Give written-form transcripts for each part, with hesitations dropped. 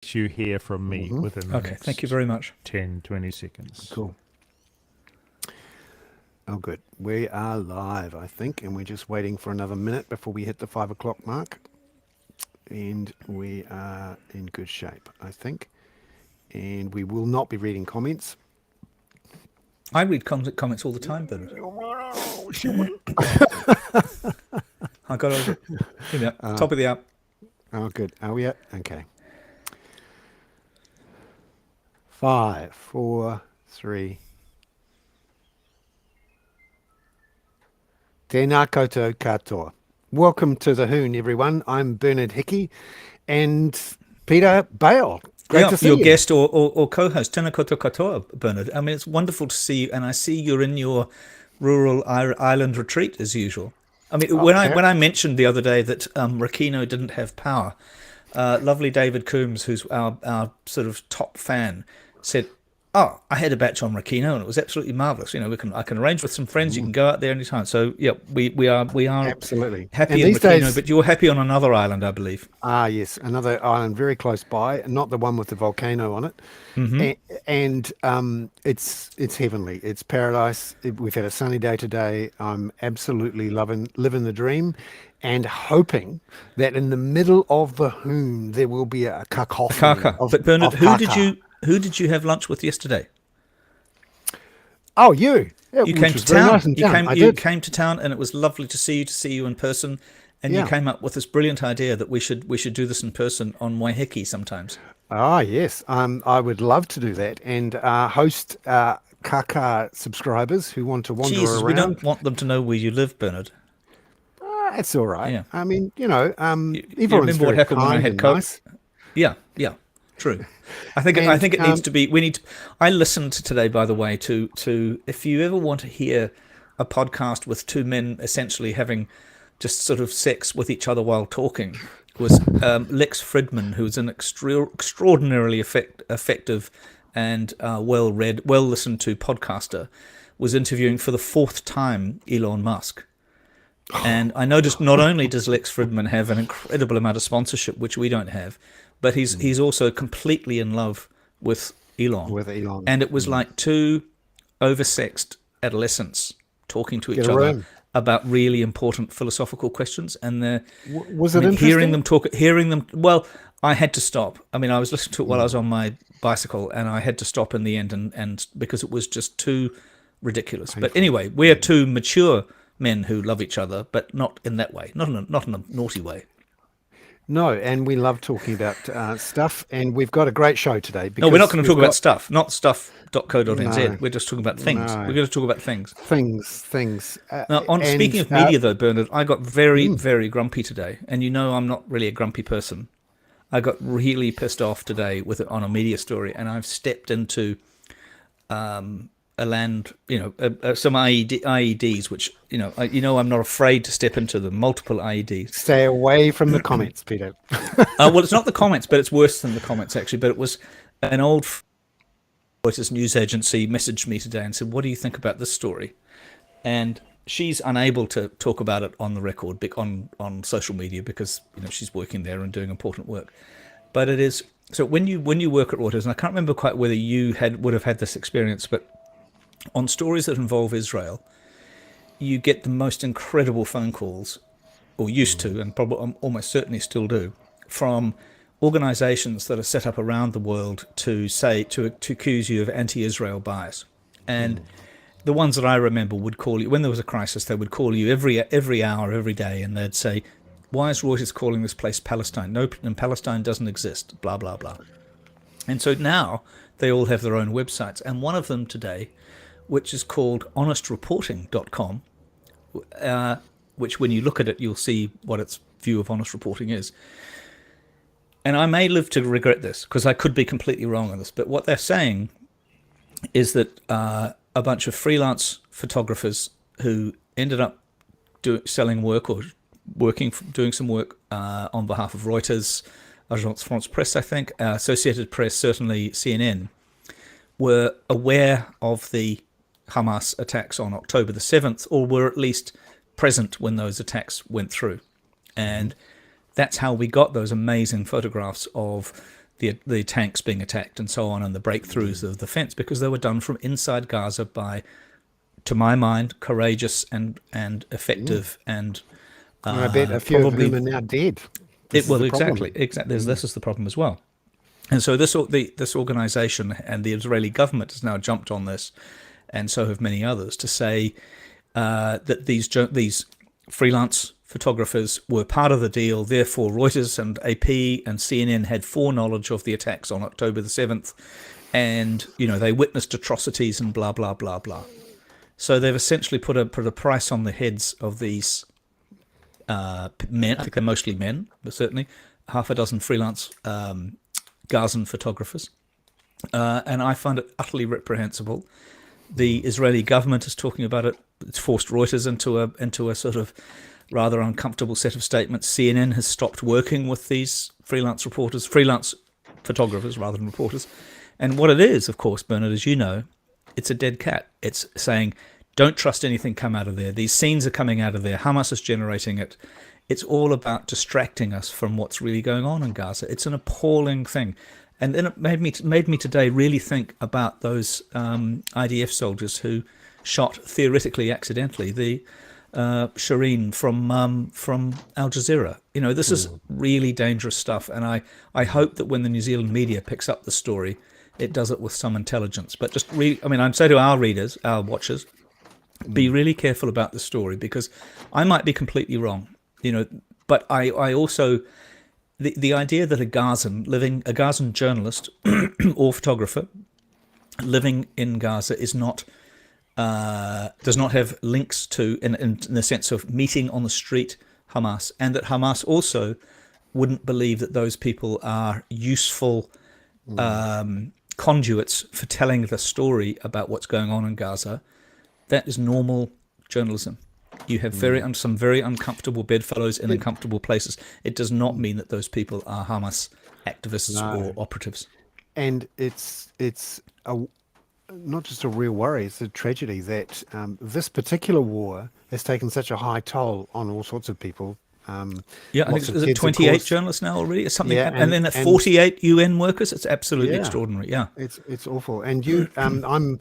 you hear from me within the Okay, next thank you very much. 10, 20 seconds. Cool. Oh, good. We are live, I think, and we're just waiting for another minute before we hit the 5 o'clock mark. And we are in good shape, I think. And we will not be reading comments. I read comments all the time, Bernard. I got over it. Here we are. Top of the app. Oh, good. Are we at? Okay. 5, 4, 3. Tēnā koutou katoa. Welcome to the Hoon, everyone. I'm Bernard Hickey and Peter Bale. Great to see your you. guest or co-host, tēnā koutou katoa, Bernard. I mean, it's wonderful to see you, and I see you're in your rural island retreat as usual. I mean, when I mentioned the other day that Rakino didn't have power, lovely David Coombs, who's our sort of top fan, said, "Oh, I had a batch on Rakino and it was absolutely marvelous. You know, I can arrange with some friends. You can go out there anytime." So yeah, we are absolutely happy in Rakino, but you're happy on another island, I believe. Ah, yes, another island very close by, not the one with the volcano on it. And it's heavenly. It's paradise. We've had a sunny day today. I'm absolutely living the dream, and hoping that in the middle of the Hoon there will be a cacophony. But Bernard, who did you have lunch with yesterday? Oh, you. Yeah, you came to town. Nice you came to town, and it was lovely to see you in person. And you came up with this brilliant idea that we should do this in person on Waiheke sometimes. Ah, yes. I would love to do that and host Kaka subscribers who want to wander around. We don't want them to know where you live, Bernard. That's all right. Yeah. I mean, everyone's very what happened kind when I had and Coke? nice. Yeah, true. I think it needs to be. I listened today, by the way, to if you ever want to hear a podcast with two men essentially having just sort of sex with each other while talking, was Lex Fridman, who's an extraordinarily effective and well-read, well-listened to podcaster, was interviewing for the fourth time Elon Musk. And I noticed not only does Lex Fridman have an incredible amount of sponsorship, which we don't have, but he's also completely in love with Elon. And it was like two oversexed adolescents talking to each other about really important philosophical questions. And was it interesting? Hearing them. Well, I had to stop. I mean, I was listening to it while I was on my bicycle, and I had to stop in the end, and because it was just too ridiculous. Painful. But anyway, we are two mature men who love each other, but not in that way, not in a naughty way. No, and we love talking about stuff, and we've got a great show today. No, we're not going to talk about stuff, not stuff.co.nz. No, we're just talking about things. No. We're going to talk about things. Things. Now, speaking of media, though, Bernard, I got very, very grumpy today, and you know I'm not really a grumpy person. I got really pissed off today on a media story, and I've stepped into some IEDs, which I'm not afraid to step into them. Multiple IEDs. Stay away from the comments, Peter. Well, it's not the comments, but it's worse than the comments actually. But it was an old Reuters news agency messaged me today and said, "What do you think about this story?" And she's unable to talk about it on the record, on social media, because she's working there and doing important work. But it is so when you work at Reuters, and I can't remember quite whether you would have had this experience, but on stories that involve Israel, you get the most incredible phone calls, or used to, and probably almost certainly still do, from organizations that are set up around the world to accuse you of anti-Israel bias. And the ones that I remember would call you when there was a crisis. They would call you every hour, every day, and they'd say, "Why is Reuters calling this place Palestine? No, and Palestine doesn't exist." Blah blah blah. And so now they all have their own websites, and one of them today, which is called honestreporting.com, which when you look at it, you'll see what its view of honest reporting is. And I may live to regret this, because I could be completely wrong on this, but what they're saying is that a bunch of freelance photographers who ended up selling work or doing some work on behalf of Reuters, Agence France Presse, I think, Associated Press, certainly CNN, were aware of the Hamas attacks on October the 7th, or were at least present when those attacks went through. And that's how we got those amazing photographs of the tanks being attacked and so on, and the breakthroughs of the fence, because they were done from inside Gaza by, to my mind, courageous and effective and And I bet a few probably of them are now dead. This is the problem. exactly. This is the problem as well. And so this organization and the Israeli government has now jumped on this, and so have many others, to say that these freelance photographers were part of the deal. Therefore, Reuters and AP and CNN had foreknowledge of the attacks on October the 7th, and they witnessed atrocities and blah blah blah blah. So they've essentially put a price on the heads of these men. I think they're mostly men, but certainly half a dozen freelance Gazan photographers, and I find it utterly reprehensible. The Israeli government is talking about it. It's forced Reuters into a sort of rather uncomfortable set of statements. CNN has stopped working with these freelance photographers rather than reporters. And what it is, of course, Bernard, as you know, it's a dead cat. It's saying, don't trust anything come out of there. These scenes are coming out of there. Hamas is generating it. It's all about distracting us from what's really going on in Gaza. It's an appalling thing. And then it made me today really think about those IDF soldiers who shot, theoretically accidentally, the Shireen from Al Jazeera. This is really dangerous stuff. And I hope that when the New Zealand media picks up the story, it does it with some intelligence. But I'd say to our readers, our watchers, be really careful about the story, because I might be completely wrong. But I also, the idea that a Gazan journalist or photographer living in Gaza does not have links to, in the sense of meeting on the street, Hamas, and that Hamas also wouldn't believe that those people are useful conduits for telling the story about what's going on in Gaza. That is normal journalism. You have some very uncomfortable bedfellows in uncomfortable places. It does not mean that those people are Hamas activists or operatives. And it's not just a real worry, it's a tragedy that this particular war has taken such a high toll on all sorts of people. I think is it 28 journalists now already? Something, yeah, and then 48 UN workers. It's absolutely extraordinary. Yeah, it's awful. And I'm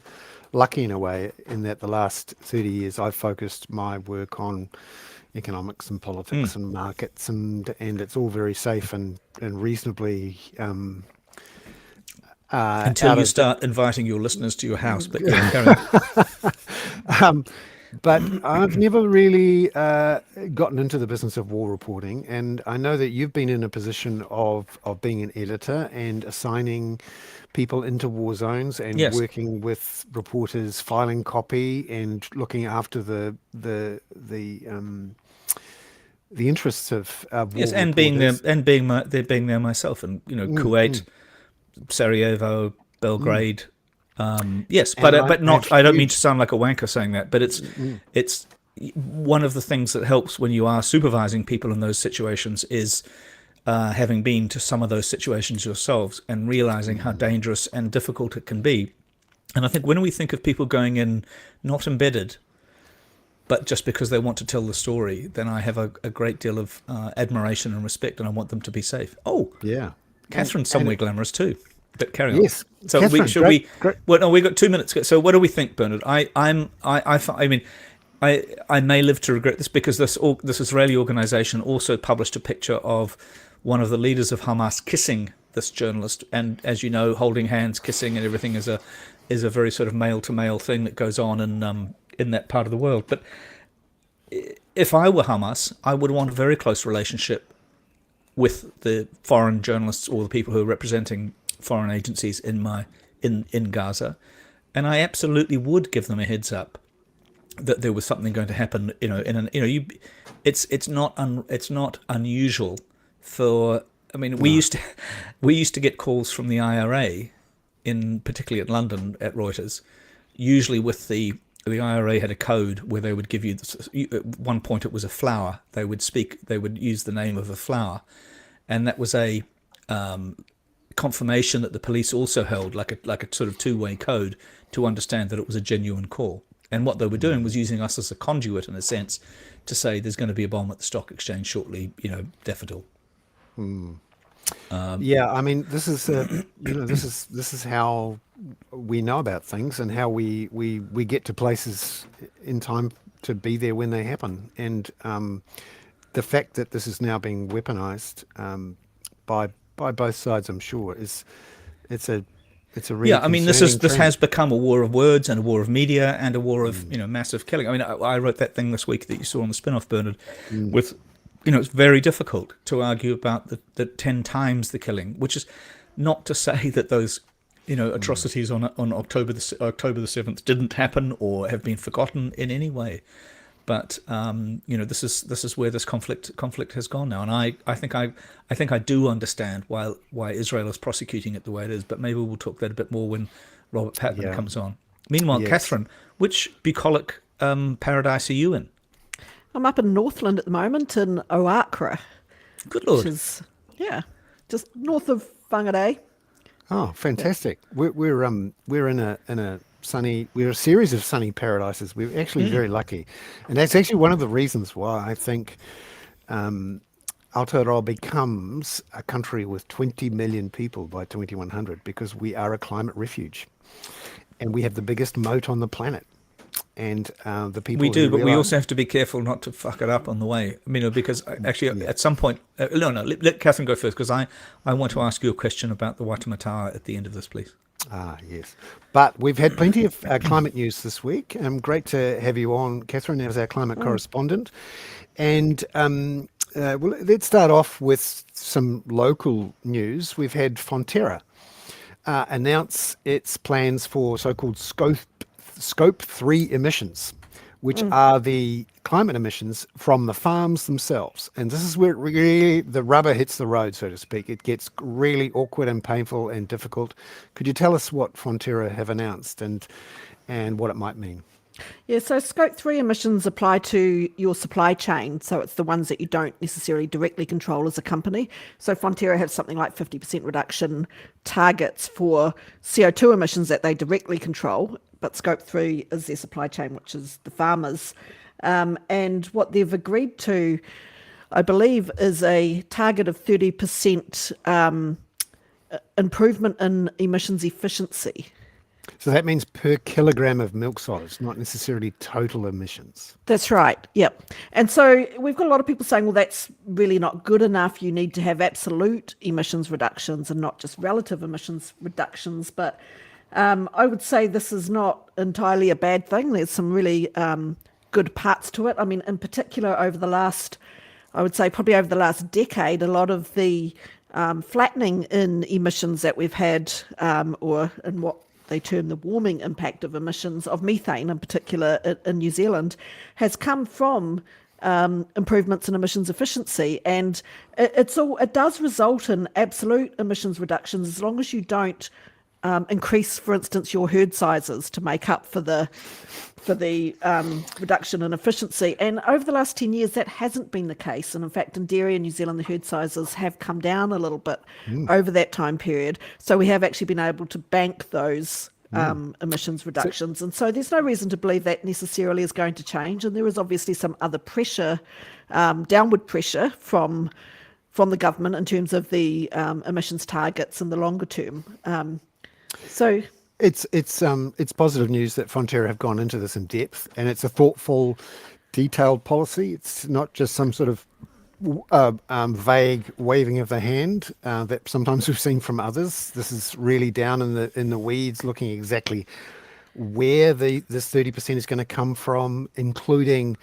lucky in a way in that the last 30 years I've focused my work on economics and politics and markets, and it's all very safe and reasonably until you start inviting your listeners to your house. But carry on. But I've never really gotten into the business of war reporting, and I know that you've been in a position of being an editor and assigning people into war zones and working with reporters, filing copy and looking after the interests of war yes, and reporters. being there myself, and Kuwait, Sarajevo, Belgrade. Yes, but not. I don't mean to sound like a wanker saying that, but it's one of the things that helps when you are supervising people in those situations is having been to some of those situations yourselves and realizing how dangerous and difficult it can be. And I think when we think of people going in not embedded, but just because they want to tell the story, then I have a great deal of admiration and respect, and I want them to be safe. Oh, yeah, Catherine's somewhere glamorous too. But carry on. Yes. So Catherine, great. Well, no, we've got 2 minutes. So what do we think, Bernard? I may live to regret this, because this Israeli organization also published a picture of one of the leaders of Hamas kissing this journalist, and as you know, holding hands, kissing, and everything is a very sort of male to male thing that goes on in that part of the world. But if I were Hamas, I would want a very close relationship with the foreign journalists or the people who are representing foreign agencies in Gaza, and I absolutely would give them a heads up that there was something going to happen. It's not unusual for. I mean, we used to get calls from the IRA, particularly at London at Reuters, usually with the IRA had a code where they would give you at one point it was a flower. They would use the name of a flower, and that was a confirmation that the police also held, like a sort of two-way code to understand that it was a genuine call. And what they were doing was using us as a conduit, in a sense, to say there's going to be a bomb at the stock exchange shortly, daffodil. Yeah, I mean, this is this is how we know about things and how we get to places in time to be there when they happen. And the fact that this is now being weaponized by both sides, I'm sure, is it's a it's a really Yeah, I mean, concerning this trend. has become a war of words and a war of media and a war of massive killing. I mean, I wrote that thing this week that you saw on the spin-off, Bernard, with it's very difficult to argue about the 10 times the killing, which is not to say that those atrocities on October the 7th didn't happen or have been forgotten in any way. But this is where this conflict has gone now, and I think I do understand why Israel is prosecuting it the way it is. But maybe we'll talk that a bit more when Robert Patman Yeah. comes on. Meanwhile, Yes. Catherine, which bucolic paradise are you in? I'm up in Northland at the moment in Oakra, Good which Lord. is, just north of Whangarei. Oh, fantastic! We're in a sunny. We're a series of sunny paradises. We're actually very lucky, and that's actually one of the reasons why I think Aotearoa becomes a country with 20 million people by 2100, because we are a climate refuge, and we have the biggest moat on the planet. And the people We do, who but we realise- also have to be careful not to fuck it up on the way. I mean, because actually, Yeah. at some point, let Catherine go first, because I want to ask you a question about the Waitemata at the end of this, please. Ah, yes. But we've had plenty of climate news this week. Great to have you on, Catherine, as our climate correspondent. And well, let's start off with some local news. We've had Fonterra announce its plans for so-called Scope 3 emissions, which are the climate emissions from the farms themselves. And this is where really the rubber hits the road, so to speak. It gets really awkward and painful and difficult. Could you tell us what Fonterra have announced and what it might mean? Yeah, so Scope 3 emissions apply to your supply chain. So it's the ones that you don't necessarily directly control as a company. So Fonterra has something like 50% reduction targets for CO2 emissions that they directly control. But Scope 3 is their supply chain, which is the farmers. And what they've agreed to, I believe, is a target of 30% improvement in emissions efficiency. So that means per kilogram of milk solids, not necessarily total emissions. That's right. Yep. And so we've got a lot of people saying, well, that's really not good enough. You need to have absolute emissions reductions and not just relative emissions reductions. But I would say this is not entirely a bad thing. There's some really good parts to it. I mean, in particular, over the last decade, a lot of the flattening in emissions that we've had, or in what they term the warming impact of emissions of methane in particular in New Zealand, has come from improvements in emissions efficiency. And it does result in absolute emissions reductions as long as you don't increase, for instance, your herd sizes to make up for the reduction in efficiency. And over the last 10 years, that hasn't been the case. And in fact, in dairy in New Zealand, the herd sizes have come down a little bit over that time period. So we have actually been able to bank those emissions reductions. And so there's no reason to believe that necessarily is going to change. And there is obviously some other pressure, downward pressure from the government in terms of the emissions targets in the longer term. So It's positive news that Fonterra have gone into this in depth, and it's a thoughtful, detailed policy. It's not just some sort of vague waving of the hand that sometimes we've seen from others. This is really down in the weeds, looking exactly where this 30% is going to come from, including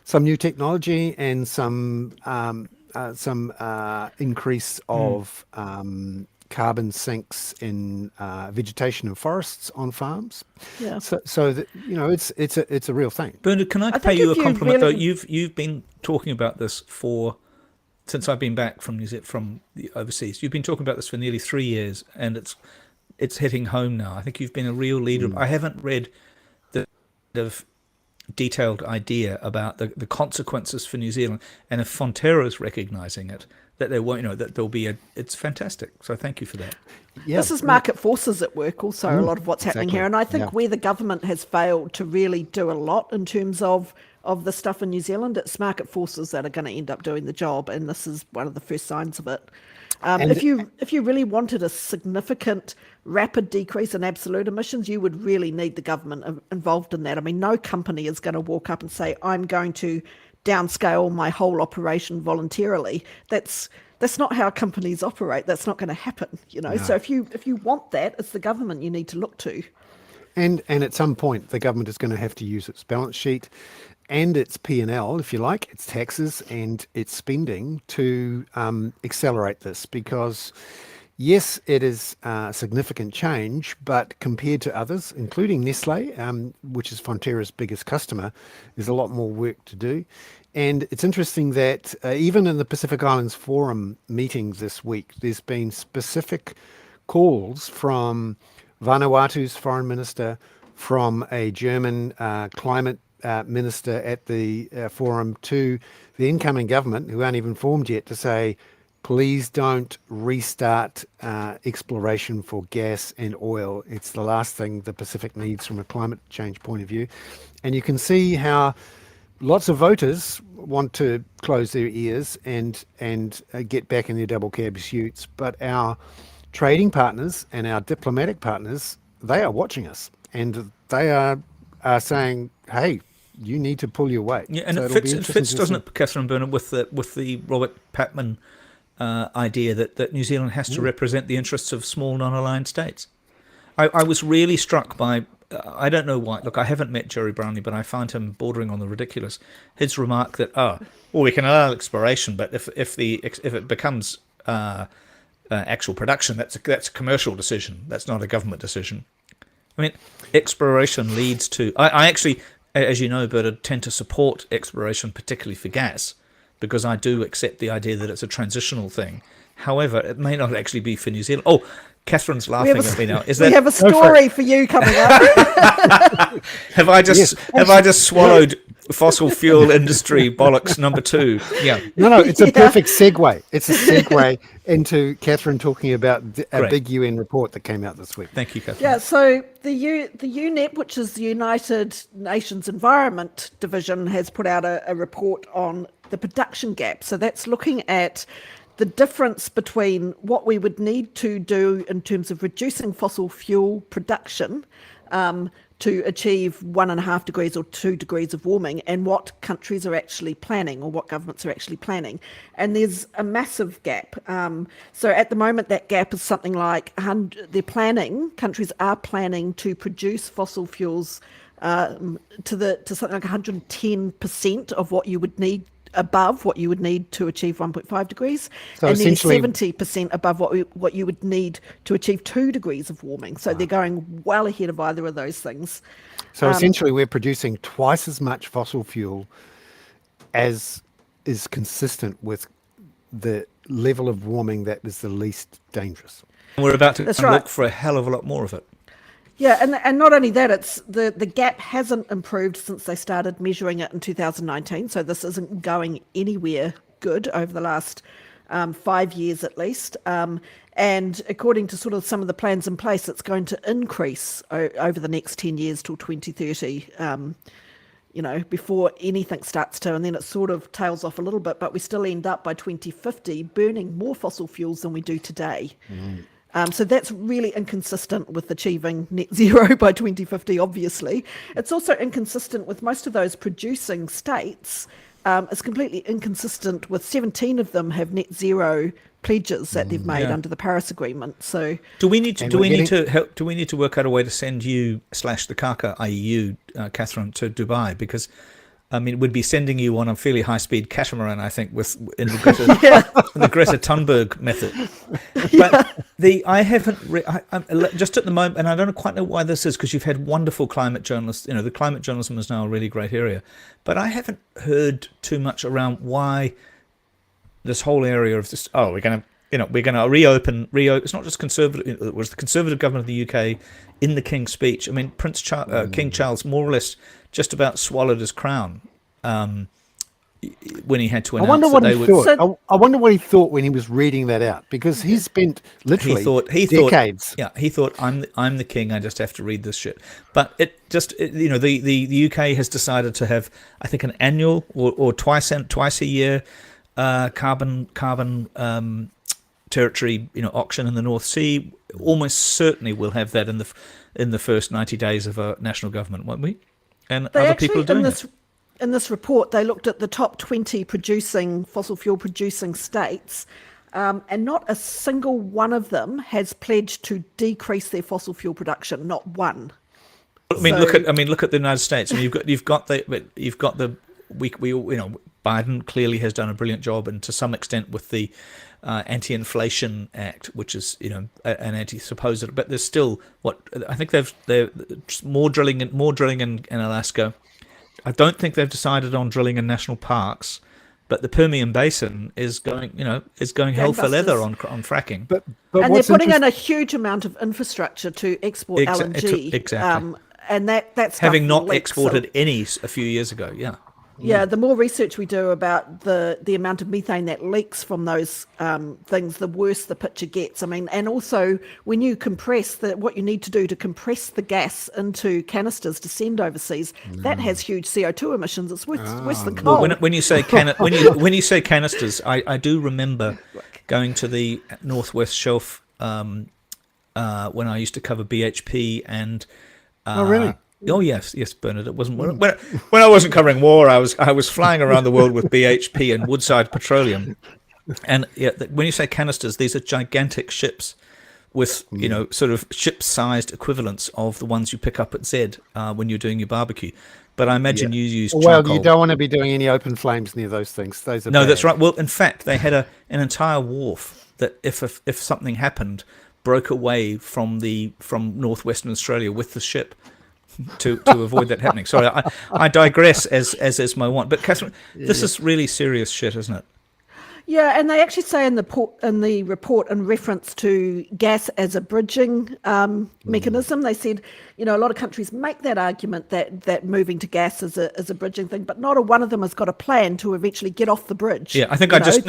some new technology and some increase of carbon sinks in vegetation and forests on farms. Yeah. So that, it's a real thing. Bernard, can I pay think you a if you compliment really- though? You've been talking about this since I've been back from the overseas. You've been talking about this for nearly 3 years, and it's hitting home now. I think you've been a real leader. I haven't read the of detailed idea about the consequences for New Zealand, and if Fonterra is recognising it, that there won't, that there'll be it's fantastic. So thank you for that. Yeah, this is market forces at work also, a lot of what's happening exactly. here. And I think Yeah. where the government has failed to really do a lot in terms of the stuff in New Zealand, it's market forces that are going to end up doing the job. And this is one of the first signs of it. And- If you really wanted a significant, rapid decrease in absolute emissions, you would really need the government involved in that. I mean, no company is going to walk up and say, "I'm going to downscale my whole operation voluntarily." That's not how companies operate. That's not going to happen, you know. So if you want that, it's the government you need to look to. And at some point, the government is going to have to use its balance sheet and its P&L, if you like, its taxes and its spending to accelerate this. Because, yes, it is a significant change, but compared to others, including Nestle, which is Fonterra's biggest customer, there's a lot more work to do. And it's interesting that even in the Pacific Islands Forum meetings this week, there's been specific calls from Vanuatu's foreign minister, from a German climate minister at the forum, to the incoming government, who aren't even formed yet, to say, please don't restart exploration for gas and oil. It's the last thing the Pacific needs from a climate change point of view. And you can see how lots of voters want to close their ears and get back in their double cab suits, but our trading partners and our diplomatic partners, they are watching us, and they are saying, hey, you need to pull your weight. Yeah, and So it fits, doesn't it, Catherine Burnham, with the Robert Patman idea that New Zealand has to represent the interests of small non-aligned states. I was really struck by, I don't know why, look, I haven't met Jerry Brownlee, but I find him bordering on the ridiculous. His remark that, we can allow exploration, but if it becomes actual production, that's a commercial decision. That's not a government decision. I mean, exploration leads to... I actually, as you know, Berta, tend to support exploration, particularly for gas, because I do accept the idea that it's a transitional thing. However, it may not actually be for New Zealand. Oh, Catherine's laughing at me now. We have a story for you coming up. Have I just swallowed fossil fuel industry bollocks number 2? Yeah. No, it's a perfect segue. It's a segue into Catherine talking about a big UN report that came out this week. Thank you, Catherine. Yeah, so the UNEP, which is the United Nations Environment Division, has put out a report on the production gap. So that's looking at the difference between what we would need to do in terms of reducing fossil fuel production to achieve 1.5 degrees or 2 degrees of warming, and what countries are actually planning, or what governments are actually planning. And there's a massive gap. So at the moment, that gap is something like countries are planning to produce fossil fuels to something like 110% of what you would need, above what you would need to achieve 1.5 degrees, so and then 70% above what you would need to achieve 2 degrees of warming. So they're going well ahead of either of those things. So essentially, we're producing twice as much fossil fuel as is consistent with the level of warming that is the least dangerous. And we're about to right. look for a hell of a lot more of it. Yeah, and not only that, it's the gap hasn't improved since they started measuring it in 2019. So this isn't going anywhere good over the last 5 years at least. And according to sort of some of the plans in place, it's going to increase over the next 10 years till 2030. Before anything starts to, and then it sort of tails off a little bit, but we still end up by 2050 burning more fossil fuels than we do today. So that's really inconsistent with achieving net zero by 2050, obviously. It's also inconsistent with most of those producing states. It's completely inconsistent with 17 of them have net zero pledges that they've made under the Paris Agreement. So do we need to work out a way to send you / the Kaka, i.e. you, Catherine, to Dubai? Because I mean, we'd be sending you on a fairly high-speed catamaran, I think, in the Greta Thunberg method. But I haven't just at the moment, and I don't quite know why this is, because you've had wonderful climate journalists. The climate journalism is now a really great area, but I haven't heard too much around why this whole area of this. Oh, we're going to reopen. It's not just conservative. It was the Conservative government of the UK in the King's speech. I mean, King Charles more or less just about swallowed his crown when he had to announce. I wonder what he thought when he was reading that out, because he spent literally decades. He thought I'm the king. I just have to read this shit. But the UK has decided to have, I think, an annual or twice a year carbon territory, auction in the North Sea. Almost certainly we'll have that in the first 90 days of a national government, won't we? And They other actually, people are doing it. in this report, they looked at the top 20 fossil fuel producing states, and not a single one of them has pledged to decrease their fossil fuel production. Not one. Look at the United States. I mean, you've got the Biden clearly has done a brilliant job, and to some extent with the Anti-Inflation Act, which is an anti-supposed, but there's still I think they're more drilling in Alaska. I don't think they've decided on drilling in national parks, but the Permian Basin is going hell for leather on fracking. But and they're putting in a huge amount of infrastructure to export LNG. Exactly. And that's having not exported any a few years ago. Yeah. Yeah, the more research we do about the amount of methane that leaks from those things, the worse the picture gets. I mean, and also when you compress what you need to do to compress the gas into canisters to send overseas, that has huge CO2 emissions. It's worse than coal. Well, when you say canisters, I do remember going to the Northwest Shelf when I used to cover BHP and. Oh, really? Oh yes, Bernard. It wasn't when I wasn't covering war. I was flying around the world with BHP and Woodside Petroleum, and when you say canisters, these are gigantic ships with sort of ship-sized equivalents of the ones you pick up at Zed when you're doing your barbecue. But I imagine you use charcoal. Well, you don't want to be doing any open flames near those things. Those are no, bad. that's right. Well, in fact, they had an entire wharf that if something happened, broke away from northwestern Australia with the ship. To avoid that happening. Sorry, I digress as is my want. But Catherine, this is really serious shit, isn't it? Yeah, and they actually say in the report in reference to gas as a bridging mechanism, they said, a lot of countries make that argument that moving to gas is a bridging thing, but not a one of them has got a plan to eventually get off the bridge. Yeah, I think I just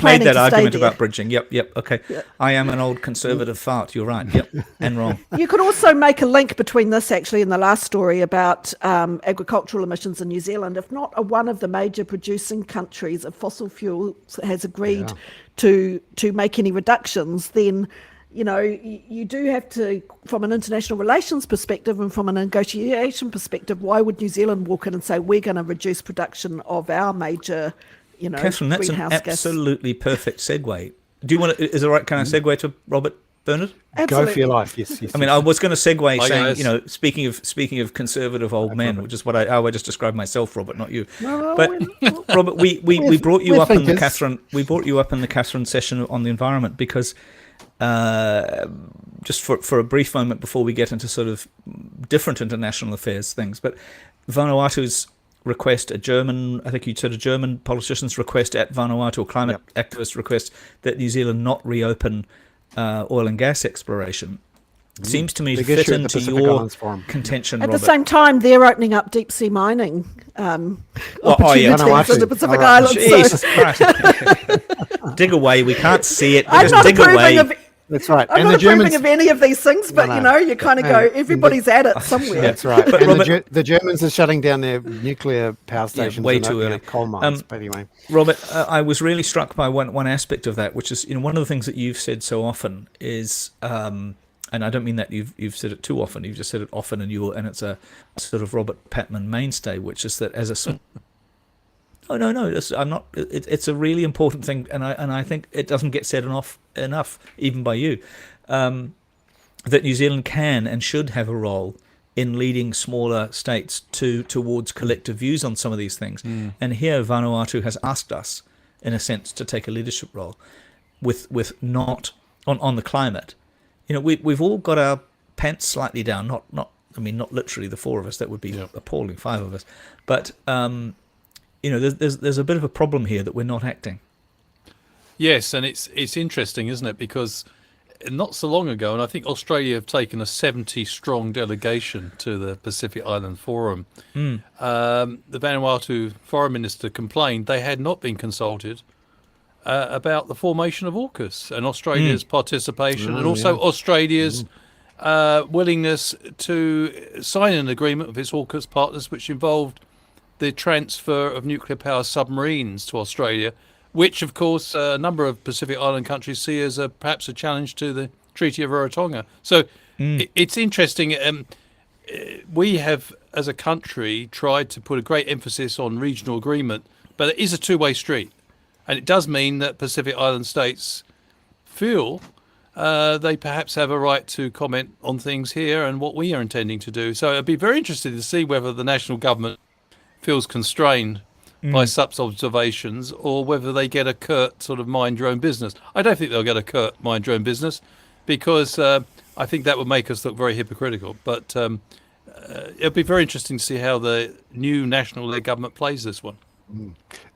made that argument about bridging. Yep. Okay, yeah. I am an old conservative fart. You're right. Yep, and wrong. You could also make a link between this actually in the last story about agricultural emissions in New Zealand. If not one of the major producing countries of fossil fuels has agreed to make any reductions, then you do have to, from an international relations perspective and from a negotiation perspective, why would New Zealand walk in and say we're going to reduce production of our major Catherine, that's an absolutely perfect segue. Do you want to, is it right, can I segue to Robert Bernard? Absolutely. Go for your life. Yes. I mean, I was going to segue saying, speaking of conservative old men, which is how I just described myself, Robert, not you. But Robert, we brought you up in the Catherine. We brought you up in the Catherine session on the environment because just for a brief moment before we get into sort of different international affairs things, but Vanuatu's request, I think you said a German politician's request at Vanuatu, or climate activist request that New Zealand not reopen oil and gas exploration seems to me to fit into your contention, At Robert. the same time, they're opening up deep sea mining Opportunities in the Pacific Islands. Jesus Christ. Dig away. We can't see it. I'm not dig away. That's right. I'm not approving of any of these things, but you kind of go, everybody's at it somewhere. That's right. But and Robert, the Germans are shutting down their nuclear power stations. Way too early. Coal mines, but anyway. Robert, I was really struck by one aspect of that, which is one of the things that you've said so often is, and I don't mean that you've said it too often. You've just said it often, and it's a sort of Robert Patman mainstay, which is that as a no. I'm not. It's a really important thing, and I think it doesn't get said enough, even by you, that New Zealand can and should have a role in leading smaller states towards collective views on some of these things. And here, Vanuatu has asked us, in a sense, to take a leadership role with not on the climate. We've all got our pants slightly down. Not literally the four of us. That would be appalling. 5 of us, but. There's a bit of a problem here that we're not acting. Yes, and it's interesting, isn't it? Because not so long ago, and I think Australia have taken a 70-strong delegation to the Pacific Island Forum. The Vanuatu foreign minister complained they had not been consulted about the formation of AUKUS and Australia's participation, and also Australia's willingness to sign an agreement with its AUKUS partners, which involved the transfer of nuclear power submarines to Australia which, of course, a number of Pacific Island countries see as perhaps a challenge to the Treaty of Rarotonga. So it's interesting. We have, as a country, tried to put a great emphasis on regional agreement, but it is a two-way street. And it does mean that Pacific Island states feel they perhaps have a right to comment on things here and what we are intending to do. So I'd be very interested to see whether the national government feels constrained by such observations, or whether they get a curt sort of mind your own business. I don't think they'll get a curt mind your own business, because I think that would make us look very hypocritical. But it'll be very interesting to see how the new national government plays this one.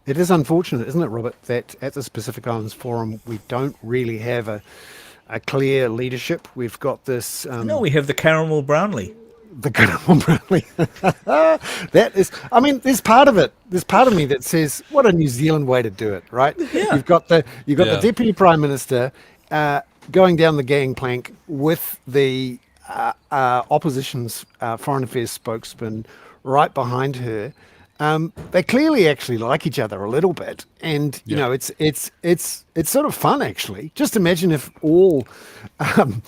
It is unfortunate, isn't it, Robert, that at the Pacific Islands Forum we don't really have a clear leadership. We've got this. No, we have the Caramel Brownlee. The Caramel Brownlee. That is, I mean, there's part of it. There's part of me that says, what a New Zealand way to do it, right? Yeah. You've got the Deputy Prime Minister going down the gangplank with the opposition's foreign affairs spokesman right behind her. They clearly actually like each other a little bit, and you know, it's sort of fun actually. Just imagine if all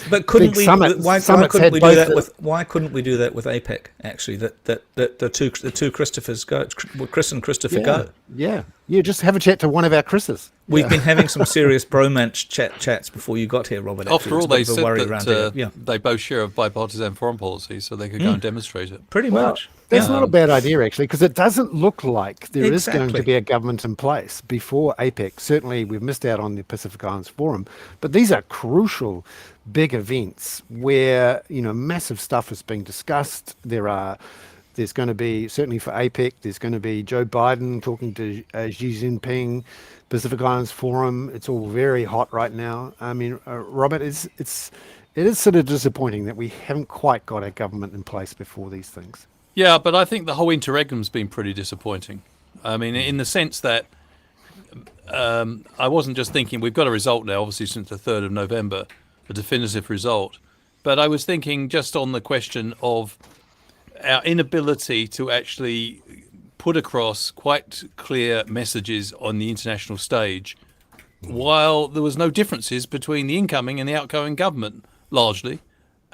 But couldn't we? Why couldn't we do that both with? Why couldn't we do that with APEC? Actually, that the two Christophers go, Chris and Christopher go. Yeah, just have a chat to one of our Chris's. We've been having some serious bromance chats before you got here, Robert. After all, they said that they both share a bipartisan foreign policy, so they could go and demonstrate it. Pretty much. That's not a bad idea, actually, because it doesn't look like there is going Exactly. to be a government in place before APEC. Certainly, we've missed out on the Pacific Islands Forum, but these are crucial, big events where, you know, massive stuff is being discussed. There's going to be, certainly for APEC, there's going to be Joe Biden talking to Xi Jinping, Pacific Islands Forum. It's all very hot right now. I mean, Robert, it is sort of disappointing that we haven't quite got a government in place before these things. Yeah, but I think the whole interregnum's been pretty disappointing. I mean, in the sense that I wasn't just thinking we've got a result now, obviously since the 3rd of November, a definitive result, but I was thinking just on the question of our inability to actually put across quite clear messages on the international stage, while there was no differences between the incoming and the outgoing government, largely.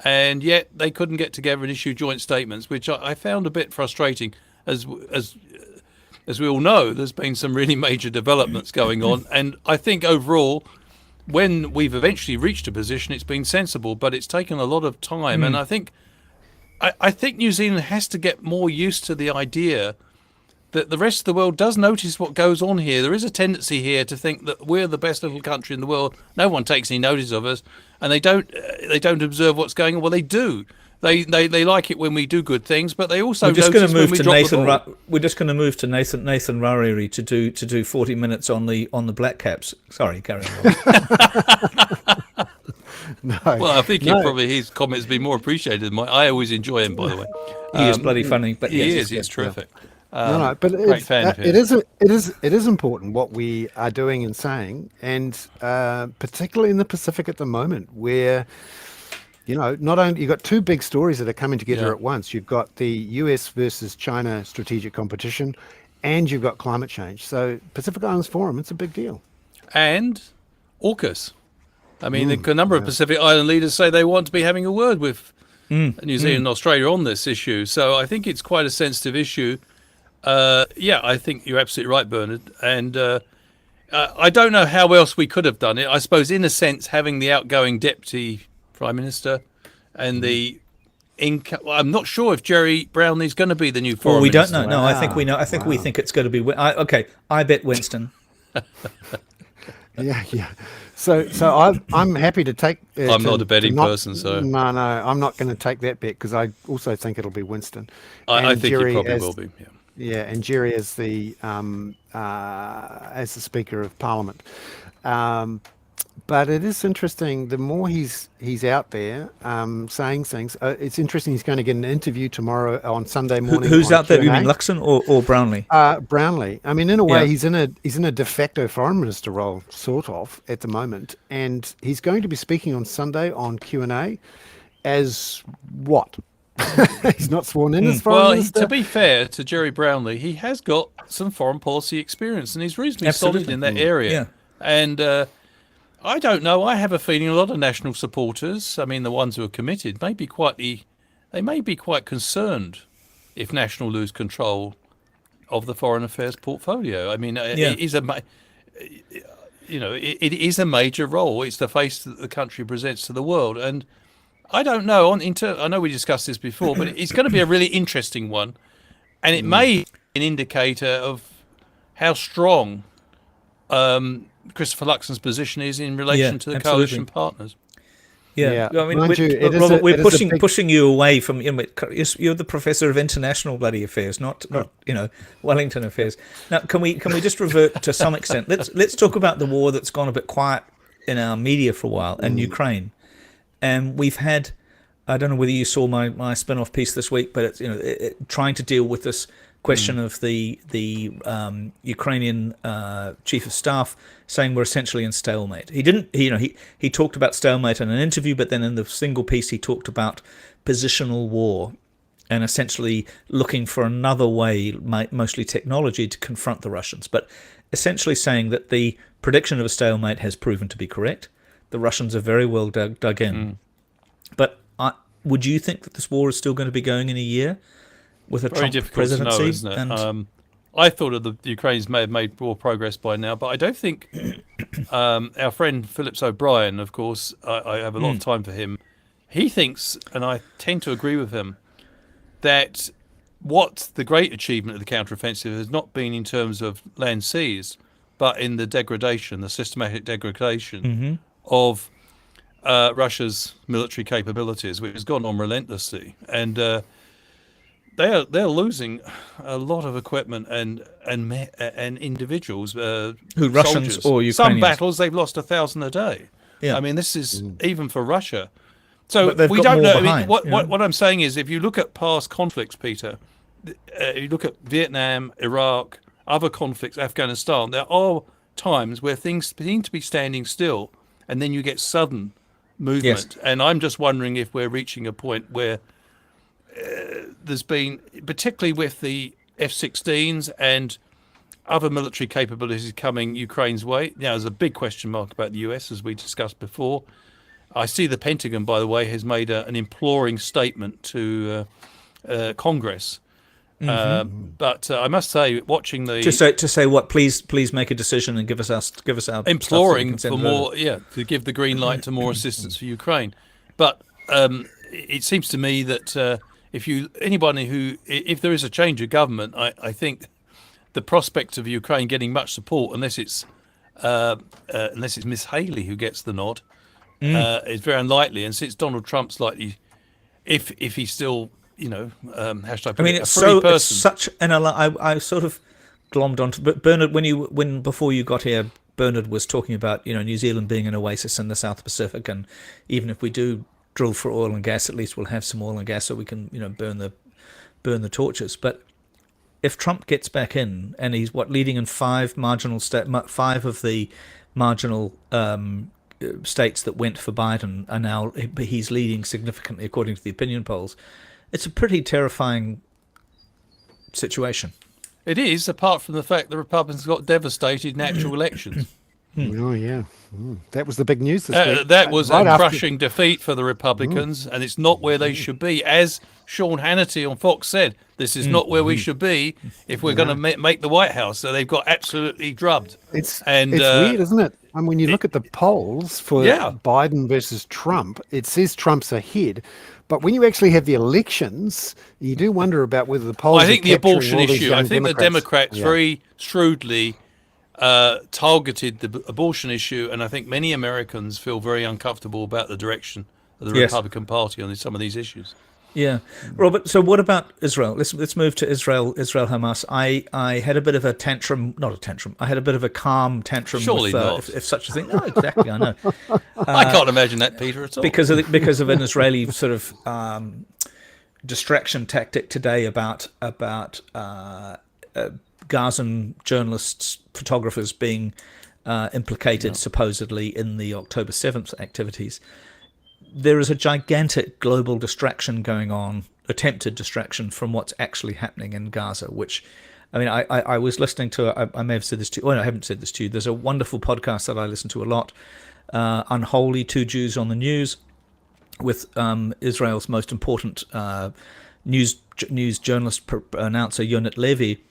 And yet they couldn't get together and issue joint statements, which I found a bit frustrating. As we all know, there's been some really major developments going on, and I think overall, when we've eventually reached a position, it's been sensible, but it's taken a lot of time. And I think New Zealand has to get more used to the idea that the rest of the world does notice what goes on here. There is a tendency here to think that we're the best little country in the world. No one takes any notice of us, and they don't observe what's going on. Well, they do. They like it when we do good things, but they also notice when we drop the ball. We're just going to move to Nathan Rariri to do 40 minutes on the Black Caps. Sorry, carry on. No. Well, I think his comments have been more appreciated than mine. I always enjoy him, by the way. He is bloody funny, but He yes, is terrific. But great fan of it his. is important what we are doing and saying, and particularly in the Pacific at the moment, where, you know, not only you've got two big stories that are coming together at once. You've got the US versus China strategic competition, and you've got climate change. So Pacific Islands Forum, it's a big deal. And AUKUS. I mean, a number of Pacific Island leaders say they want to be having a word with New Zealand and Australia on this issue. So I think it's quite a sensitive issue. I think you're absolutely right, Bernard. And I don't know how else we could have done it. I suppose, in a sense, having the outgoing Deputy Prime Minister and I'm not sure if Jerry Brownlee's going to be the new Foreign we Minister. don't know. No, I think we know. I think we think it's going to be. I bet Winston. Yeah. So I'm happy to take. I'm not a betting person, so no, I'm not going to take that bet, because I also think it'll be Winston. I think Jerry he probably as, will be. Yeah. Yeah, and Jerry as the Speaker of Parliament. But it is interesting. The more he's out there saying things, it's interesting. He's going to get an interview tomorrow on Sunday morning. Who's out there? You Q&A. mean Luxon or Brownlee? Brownlee. I mean, in a way, Yeah. he's in a de facto foreign minister role, sort of, at the moment, and he's going to be speaking on Sunday on Q&A as what? He's not sworn in as foreign Well, minister. to be fair to Jerry Brownlee, he has got some foreign policy experience, and he's reasonably solid in that area. Yeah. And I don't know. I have a feeling a lot of national supporters, I mean, the ones who are committed, may be quite concerned if National lose control of the foreign affairs portfolio. I mean, it is it is a major role. It's the face that the country presents to the world, and I don't know. I know we discussed this before, but it's going to be a really interesting one, and it may be an indicator of how strong Christopher Luxon's position is in relation to the coalition partners. Yeah. I mean, Mind you, it is Robert, a- we're it is a big- pushing you away from. You're the professor of international bloody affairs, not Wellington affairs. Now, can we just revert to some extent? Let's talk about the war that's gone a bit quiet in our media for a while, and Ukraine. And we've had, I don't know whether you saw my spin-off piece this week, but it's trying to deal with this question of the Ukrainian chief of staff saying we're essentially in stalemate. He talked about stalemate in an interview, but then in the single piece he talked about positional war and essentially looking for another way, mostly technology, to confront the Russians. But essentially saying that the prediction of a stalemate has proven to be correct. The Russians are very well dug in. But would you think that this war is still going to be going in a year with a Very Trump difficult presidency? to know, isn't it? I thought of the Ukrainians may have made more progress by now, but I don't think our friend Phillips O'Brien, of course, I have a lot of time for him. He thinks, and I tend to agree with him, that what the great achievement of the counteroffensive has not been in terms of land seas, but in the degradation, the systematic degradation of Russia's military capabilities, which has gone on relentlessly, and they're losing a lot of equipment and individuals, Who, Russians soldiers. or Ukrainians? Some battles they've lost 1,000 a day. Yeah. I mean, this is even for Russia. So But they've we got don't more know. behind, What I'm saying is, if you look at past conflicts, Peter, you look at Vietnam, Iraq, other conflicts, Afghanistan, there are times where things seem to be standing still, and then you get sudden movement. And I'm just wondering if we're reaching a point where there's been, particularly with the F-16s and other military capabilities coming Ukraine's way. Now, there's a big question mark about the US, as we discussed before. I see the Pentagon, by the way, has made an imploring statement to Congress. But I must say, watching the to say what? Please make a decision and give us our stuff so we imploring can send for it over. more, to give the green light to more assistance for Ukraine. But it seems to me that if there is a change of government, I think the prospect of Ukraine getting much support, unless it's Miss Haley who gets the nod, is very unlikely. And since Donald Trump's likely, if he's still, how should I put I mean, it, it's a free it's person. such an. I sort of glommed onto. But Bernard, before you got here, Bernard was talking about New Zealand being an oasis in the South Pacific, and even if we do drill for oil and gas, at least we'll have some oil and gas so we can burn the torches. But if Trump gets back in and he's leading in five of the marginal states that went for Biden are now, he's leading significantly according to the opinion polls. It's a pretty terrifying situation. It is, apart from the fact the Republicans got devastated natural elections. Oh, yeah. That was the big news this week. That was Right a after- crushing defeat for the Republicans, and it's not where they should be. As Sean Hannity on Fox said, this is not where we should be if we're going to make the White House. So they've got absolutely drubbed. It's And, weird, isn't it? And when you look at the polls for Yeah. Biden versus Trump, it says Trump's ahead. But when you actually have the elections, you do wonder about whether the polls. I think are the capturing abortion all these issue, I young think the Democrats Yeah. very shrewdly targeted the abortion issue, and I think many Americans feel very uncomfortable about the direction of the Yes. Republican Party on some of these issues. Yeah, Robert. So what about Israel? Let's move to Israel. Hamas. I had a bit of a tantrum, not a tantrum. I had a bit of a calm tantrum. Surely with, not. if such a thing. No, exactly. I know. I can't imagine that, Peter, at all. because of an Israeli sort of distraction tactic today about Gazan journalists, photographers being implicated supposedly in the October 7th activities. There is a gigantic global distraction going on attempted distraction from what's actually happening in Gaza, which, I mean, I was listening to, I may have said this to you, oh no, I haven't said this to you, there's a wonderful podcast that I listen to a lot, Unholy, Two Jews on the News, with Israel's most important news journalist, announcer, Yonit Levy,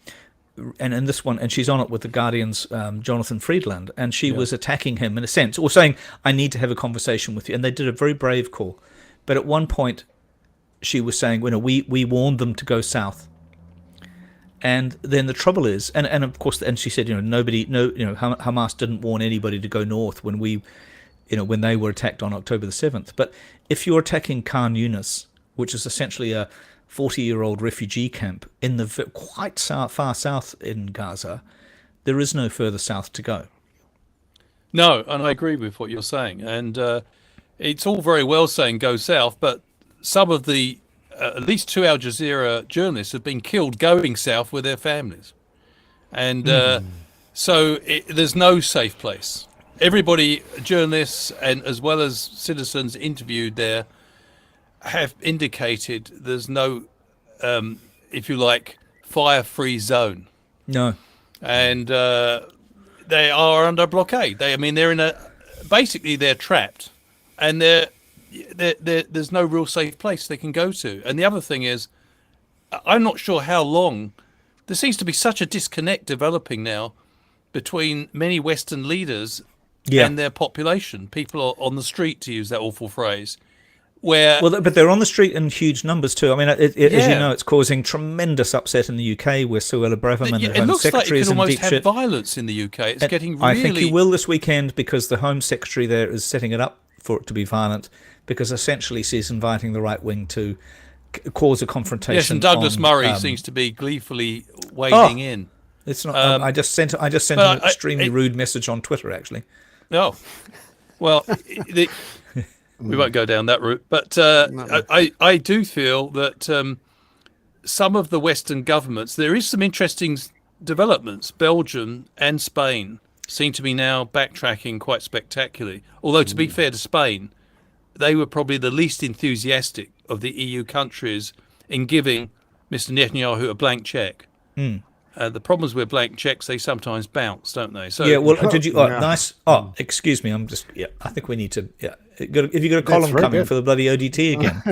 and in this one, and she's on it with the Guardian's Jonathan Friedland, and she was attacking him in a sense, or saying, I need to have a conversation with you, and they did a very brave call. But at one point, she was saying, we warned them to go south. And then the trouble is, and of course, and she said, Hamas didn't warn anybody to go north when when they were attacked on October the 7th. But if you're attacking Khan Yunis, which is essentially a 40-year-old refugee camp in the quite far south in Gaza, there is no further south to go. No, and I agree with what you're saying. And it's all very well saying go south, but some of the at least 2 Al Jazeera journalists have been killed going south with their families. And so there's no safe place. Everybody, journalists and as well as citizens interviewed there, have indicated there's no, if you like, fire-free zone. No. And they are under blockade. Basically they're trapped, and there's no real safe place they can go to. And the other thing is, I'm not sure how long. There seems to be such a disconnect developing now between many Western leaders and their population. People are on the street, to use that awful phrase. But they're on the street in huge numbers too. I mean, as you know, it's causing tremendous upset in the UK, where Suella Braverman, the Home Secretary, is in deep shit. It looks like it could almost have violence in the UK. It's getting really... I think you will this weekend, because the Home Secretary there is setting it up for it to be violent, because essentially she's inviting the right wing to cause a confrontation. Yes, and Douglas Murray seems to be gleefully wading in. It's not. I just sent an extremely rude message on Twitter, actually. Oh, well, we won't go down that route. But I do feel that some of the Western governments, there is some interesting developments. Belgium and Spain seem to be now backtracking quite spectacularly. Although, to be fair to Spain, they were probably the least enthusiastic of the EU countries in giving Mr. Netanyahu a blank check. The problems with blank checks, they sometimes bounce, don't they? So did you? Nice. Oh, excuse me. I think we need to. Yeah, if you got a column coming for the bloody ODT again.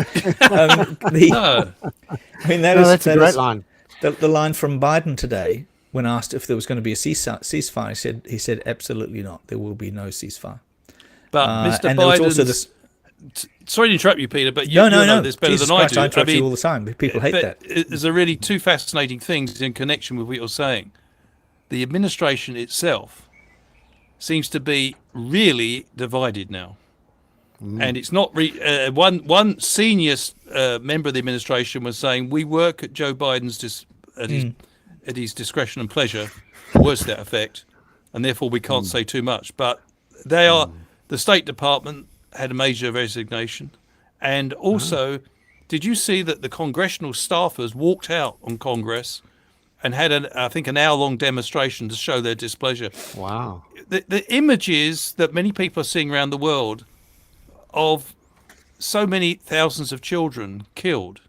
That's a great line. The line from Biden today, when asked if there was going to be a ceasefire, he said absolutely not. There will be no ceasefire. But Mr. Biden. Sorry to interrupt you, Peter, but you know this better than I do. I interrupt you all the time. People hate that. There's really two fascinating things in connection with what you're saying. The administration itself seems to be really divided now. And it's not... one senior member of the administration was saying, we work at Joe Biden's at his discretion and pleasure, words to that effect, and therefore we can't say too much. But they are... The State Department had a major resignation. And also, did you see that the congressional staffers walked out on Congress and had, I think, an hour-long demonstration to show their displeasure? Wow. The images that many people are seeing around the world of so many thousands of children killed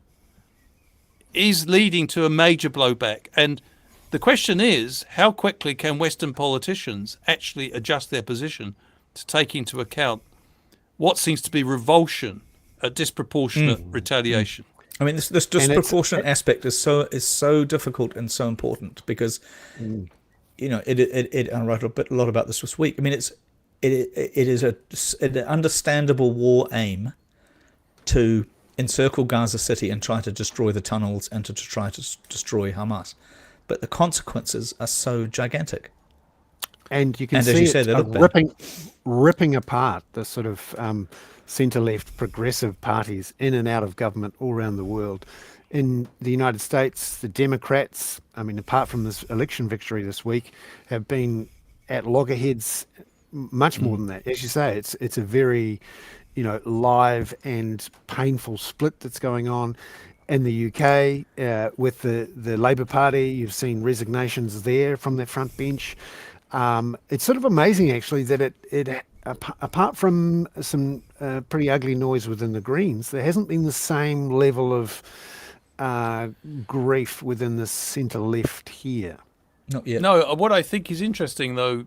is leading to a major blowback. And the question is, how quickly can Western politicians actually adjust their position to take into account what seems to be revulsion at disproportionate retaliation? I mean, this disproportionate aspect is so difficult and so important because, and I wrote a lot about this week. I mean, it is an understandable war aim to encircle Gaza City and try to destroy the tunnels and to try to destroy Hamas, but the consequences are so gigantic. And you can see it ripping apart the sort of centre-left progressive parties in and out of government all around the world. In the United States, the Democrats, I mean, apart from this election victory this week, have been at loggerheads much more than that. As you say, it's a very, live and painful split that's going on. In the UK, with the Labour Party, you've seen resignations there from their front bench. It's sort of amazing, actually, that it apart from some pretty ugly noise within the Greens, there hasn't been the same level of grief within the centre left here. Not yet. No, what I think is interesting, though,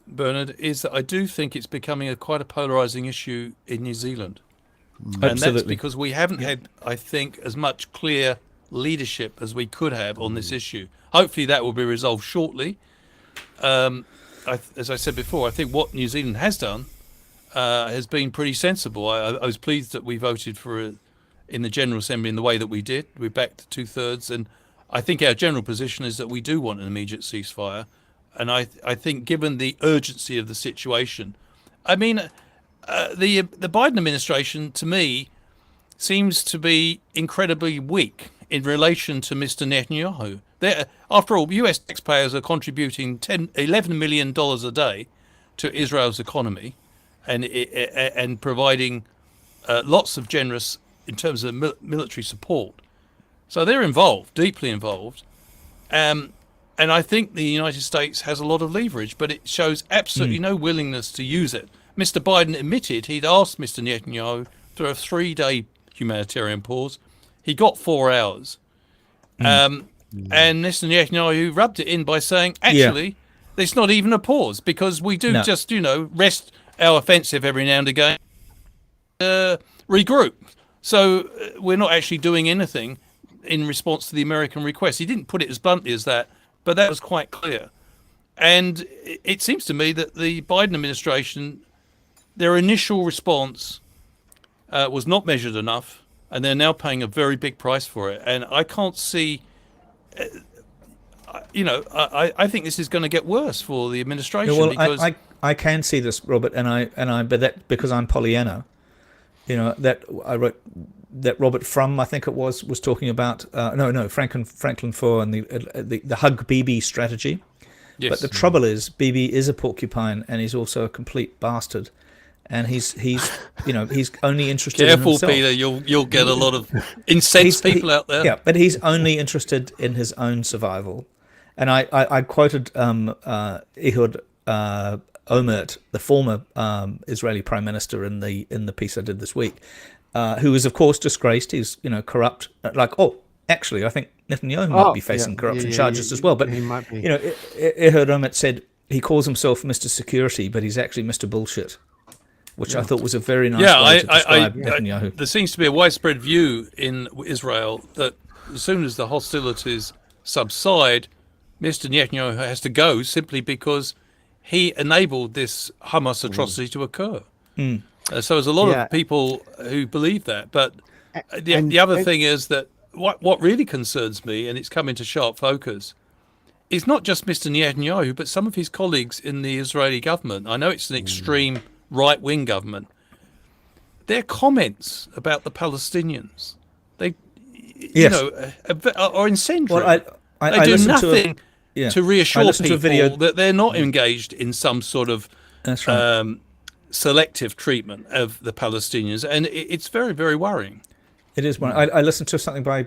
Bernard, is that I do think it's becoming quite a polarising issue in New Zealand. And that's because we haven't had, I think, as much clear leadership as we could have on this issue. Hopefully that will be resolved shortly. As I said before, I think what New Zealand has done has been pretty sensible. I was pleased that we voted for it in the General Assembly in the way that we did. We backed 2/3, and I think our general position is that we do want an immediate ceasefire. And I think, given the urgency of the situation, I mean, the Biden administration, to me, seems to be incredibly weak in relation to Mr. Netanyahu. After all, US taxpayers are contributing $11 million a day to Israel's economy, and providing lots of generous in terms of military support. So they're involved, deeply involved. And I think the United States has a lot of leverage, but it shows absolutely no willingness to use it. Mr. Biden admitted he'd asked Mr. Netanyahu for a 3-day humanitarian pause. He got 4 hours. And Mr. Netanyahu rubbed it in by saying, actually, it's not even a pause, because we do just, rest our offensive every now and again, regroup. So we're not actually doing anything in response to the American request. He didn't put it as bluntly as that, but that was quite clear. And it seems to me that the Biden administration, their initial response was not measured enough, and they're now paying a very big price for it. And I can't see, I think this is going to get worse for the administration. Because I can see this, Robert, but that because I'm Pollyanna, that I wrote. That Robert Frum, I think it was talking about Franklin Foer and the hug Bibi strategy. Yes. But the trouble is, Bibi is a porcupine, and he's also a complete bastard, and he's only interested. Careful, in himself. Peter, you'll get a lot of incensed people out there. Yeah, but he's only interested in his own survival, and I quoted Ehud Olmert, the former Israeli Prime Minister, in the piece I did this week. Who is, of course, disgraced. He's, corrupt. Actually, I think Netanyahu might be facing corruption charges as well. But, he might be. Ehud Olmert said he calls himself Mr. Security, but he's actually Mr. Bullshit, which I thought was a very nice way to describe Netanyahu. There seems to be a widespread view in Israel that as soon as the hostilities subside, Mr. Netanyahu has to go simply because he enabled this Hamas atrocity to occur. So there's a lot of people who believe that. But the other thing is that what really concerns me, and it's come into sharp focus, is not just Mr. Netanyahu, but some of his colleagues in the Israeli government. I know it's an extreme right-wing government. Their comments about the Palestinians, are incendiary. Well, they do nothing to reassure people that they're not engaged in some sort of selective treatment of the Palestinians, and it's very, very worrying. It is. I listened to something by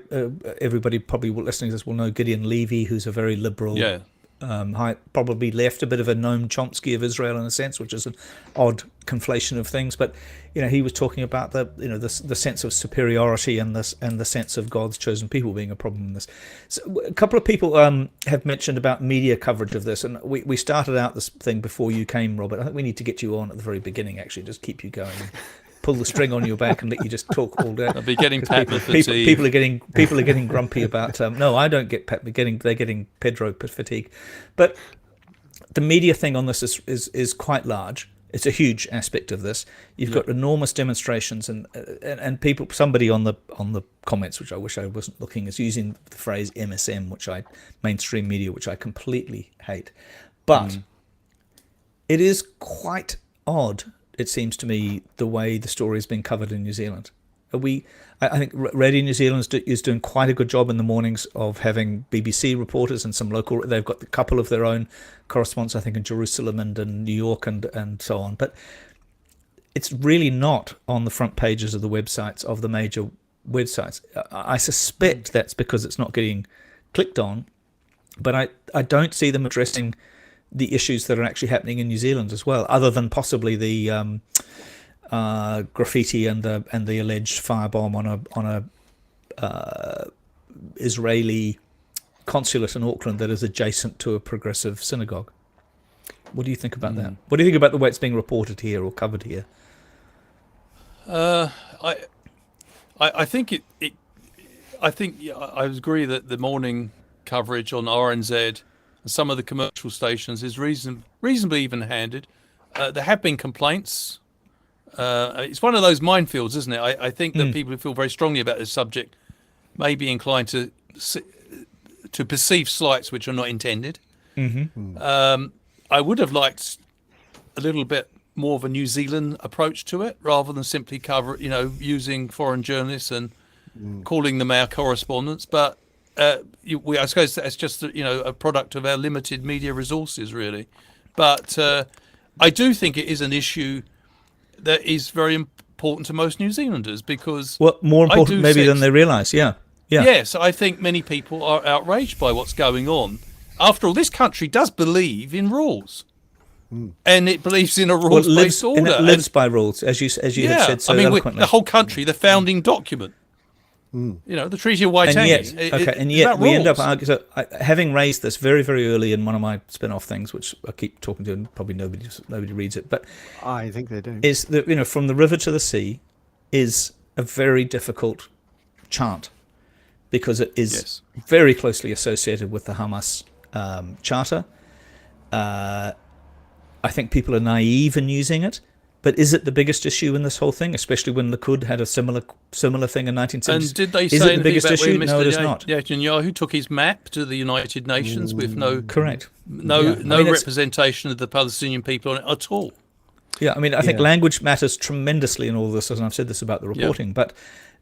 everybody probably listening to this will know Gideon Levy, who's a very liberal, probably left, a bit of a Noam Chomsky of Israel in a sense, which is an odd conflation of things. But he was talking about the sense of superiority and the sense of God's chosen people being a problem in this. So a couple of people have mentioned about media coverage of this, and we started out this thing before you came, Robert. I think we need to get you on at the very beginning, actually, just keep you going. Pull the string on your back and let you just talk all day. I'll be getting Patman fatigue. People are getting grumpy about. No, I don't get Patman. They're getting Pedro fatigue. But the media thing on this is quite large. It's a huge aspect of this. You've got enormous demonstrations and people. Somebody on the comments, which I wish I wasn't looking, is using the phrase MSM, mainstream media, which I completely hate. But it is quite odd, it seems to me, the way the story has been covered in New Zealand. I think Radio New Zealand is doing quite a good job in the mornings of having BBC reporters and some local. They've got a couple of their own correspondents, I think, in Jerusalem and in New York and so on. But it's really not on the front pages of the websites of the major websites. I suspect that's because it's not getting clicked on. But I don't see them addressing the issues that are actually happening in New Zealand as well, other than possibly the graffiti and the alleged firebomb on Israeli consulate in Auckland that is adjacent to a progressive synagogue. What do you think about that? What do you think about the way it's being reported here or covered here? I think I agree that the morning coverage on RNZ and some of the commercial stations is reasonably even-handed. There have been complaints. It's one of those minefields, isn't it? I think that people who feel very strongly about this subject may be inclined to perceive slights which are not intended. I would have liked a little bit more of a New Zealand approach to it, rather than simply using foreign journalists and calling them our correspondents. But I suppose that's just a product of our limited media resources, really. But I do think it is an issue that is very important to most New Zealanders, because more important maybe than they realise. Yeah. Yes, I think many people are outraged by what's going on. After all, this country does believe in rules. And it believes in a rules-based order. And it lives by rules, as you have said so eloquently. The whole country, the founding document, the Treaty of Waitangi. And yet we end up arguing. So, having raised this very, very early in one of my spin-off things, which I keep talking to, and probably nobody reads it, but I think they do. Is that from the river to the sea is a very difficult chant, because it is very closely associated with the Hamas charter. I think people are naive in using it, but is it the biggest issue in this whole thing, especially when Likud had a similar thing in 1970s? And did they say anything the biggest about issue? when Mr. No, it is not. Netanyahu took his map to the United Nations with no representation of the Palestinian people on it at all? Yeah, I think language matters tremendously in all this, and I've said this about the reporting, but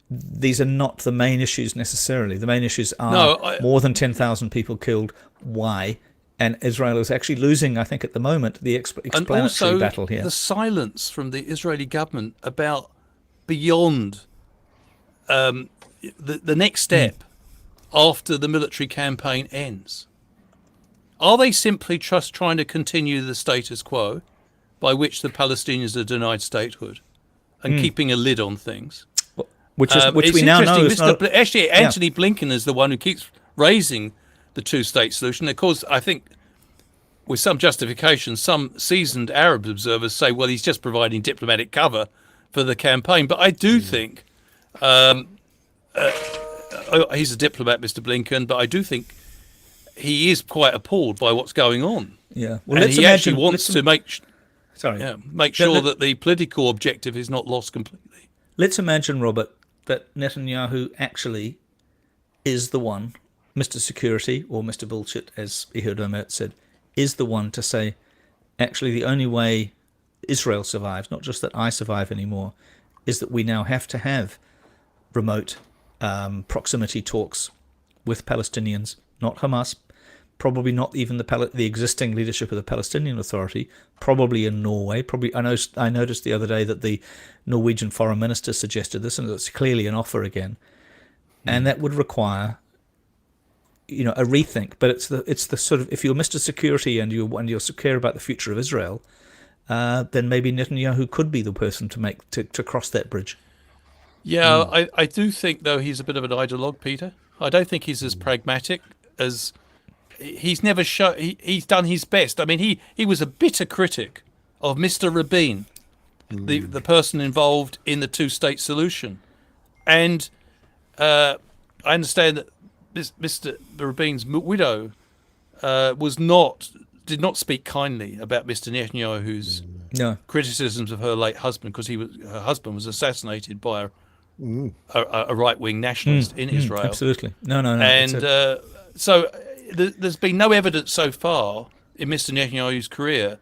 these are not the main issues necessarily. The main issues are more than 10,000 people killed. Why? And Israel is actually losing, I think, at the moment, the explanatory battle here. The silence from the Israeli government about beyond the next step after the military campaign ends. Are they simply just trying to continue the status quo by which the Palestinians are denied statehood and keeping a lid on things? Which we now know is not... Actually, Anthony Blinken is the one who keeps raising the two-state solution. Of course, I think with some justification, some seasoned Arab observers say, well, he's just providing diplomatic cover for the campaign. But I do think he's a diplomat, Mr. Blinken, but I do think he is quite appalled by what's going on. Yeah. Well, and he actually wants to make sure that the political objective is not lost completely. Let's imagine, Robert, that Netanyahu actually is the one, Mr. Security, or Mr. Bullshit, as Ehud Olmert said, is the one to say, actually, the only way Israel survives, not just that I survive anymore, is that we now have to have remote proximity talks with Palestinians, not Hamas, probably not even the existing leadership of the Palestinian Authority, probably in Norway. I noticed the other day that the Norwegian foreign minister suggested this, and it's clearly an offer again. And that would require a rethink, but it's the sort of, if you're Mr. Security and you're secure about the future of Israel, then maybe Netanyahu could be the person to cross that bridge. Yeah, I do think though he's a bit of an ideologue, Peter. I don't think he's as pragmatic as he's never shown. He's done his best. I mean, he was a bitter critic of Mr. Rabin, the person involved in the two-state solution, and I understand that Mr. Rabin's widow did not speak kindly about Mr. Netanyahu's criticisms of her late husband, because her husband was assassinated by a right-wing nationalist in Israel. Absolutely, no. And so there's been no evidence so far in Mr. Netanyahu's career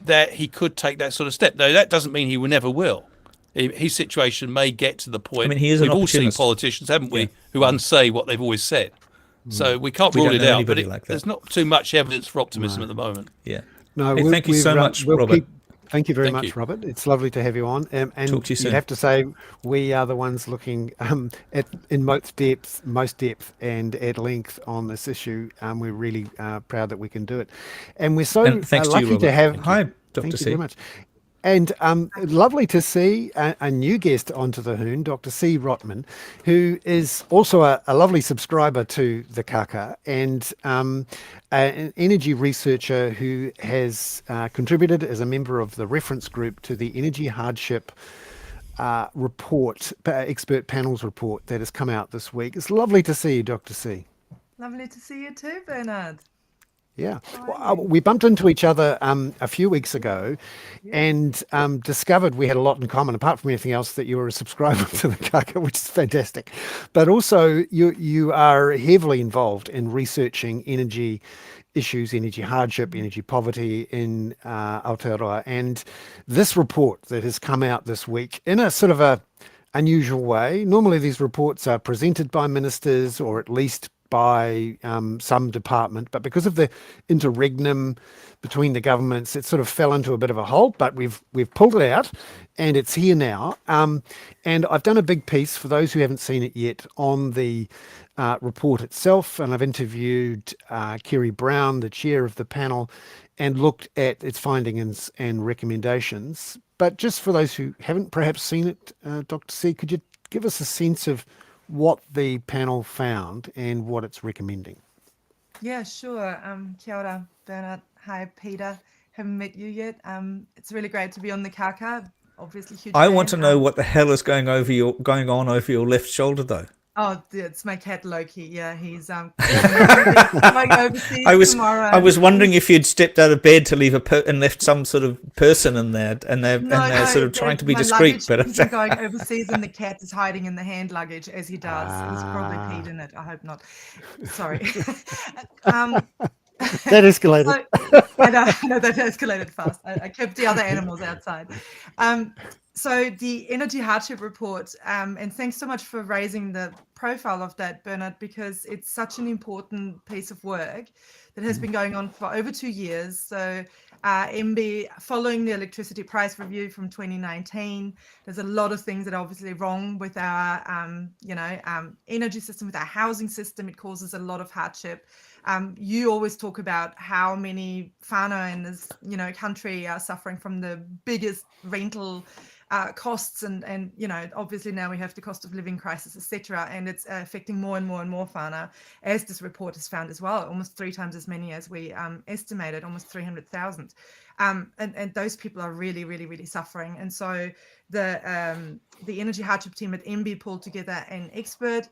that he could take that sort of step. Though that doesn't mean he never will. His situation may get to the point. He is an we've all seen opportunist. politicians, haven't we, who unsay what they've always said. So we can't rule it out, but there's not too much evidence for optimism at the moment. Yeah. No, hey, thank you so much, Robert. Thank you very much, Robert. It's lovely to have you on. And Talk to you soon. You'd have to say we are the ones looking in most depth and at length on this issue. We're really proud that we can do it. And we're so lucky to have... Hi, Dr. Thank you C. very much. And lovely to see a new guest onto the Hoon, Dr. C. Rotman, who is also a lovely subscriber to the Kaka and an energy researcher who has contributed as a member of the reference group to the energy hardship report, expert panels report that has come out this week. It's lovely to see you, Dr. C. Lovely to see you too, Bernard. Yeah, How well, are you? we bumped into each other a few weeks ago and discovered we had a lot in common, apart from anything else, that you were a subscriber to the Kaka, which is fantastic. But also you are heavily involved in researching energy issues, energy hardship, energy poverty in Aotearoa. And this report that has come out this week in a sort of a unusual way. Normally these reports are presented by ministers or at least by some department, but because of the interregnum between the governments, it sort of fell into a bit of a hole. But we've pulled it out, and it's here now. And I've done a big piece for those who haven't seen it yet on the report itself, and I've interviewed Kerry Brown, the chair of the panel, and looked at its findings and recommendations. But just for those who haven't perhaps seen it, Dr. C, could you give us a sense of what the panel found and what it's recommending? Yeah, sure. Kia ora, Bernard. Hi, Peter. Haven't met you yet. It's really great to be on the Kaka. Obviously, huge. I fan. want to know what the hell is going on over your left shoulder, though. Oh, it's my cat Loki. Yeah, he's going overseas tomorrow. I was wondering if you'd stepped out of bed to leave and left some sort of person in there, and they're sort of trying to be my discreet. Luggage, But he's going overseas, and the cat is hiding in the hand luggage as he does. He's probably peed in it. I hope not. Sorry. That escalated. I know that escalated fast. I kept the other animals outside. So the energy hardship report, and thanks so much for raising the profile of that, Bernard, because it's such an important piece of work that has been going on for over 2 years. So MB, following the electricity price review from 2019, there's a lot of things that are obviously wrong with our, energy system, with our housing system. It causes a lot of hardship. You always talk about how many whānau in this, country are suffering from the biggest rental costs, and obviously now we have the cost of living crisis, etc., and it's affecting more and more and more whānau, as this report has found as well, almost 3 times as many as we estimated, almost 300,000, and those people are really, really, really suffering. And so the energy hardship team at MB pulled together an expert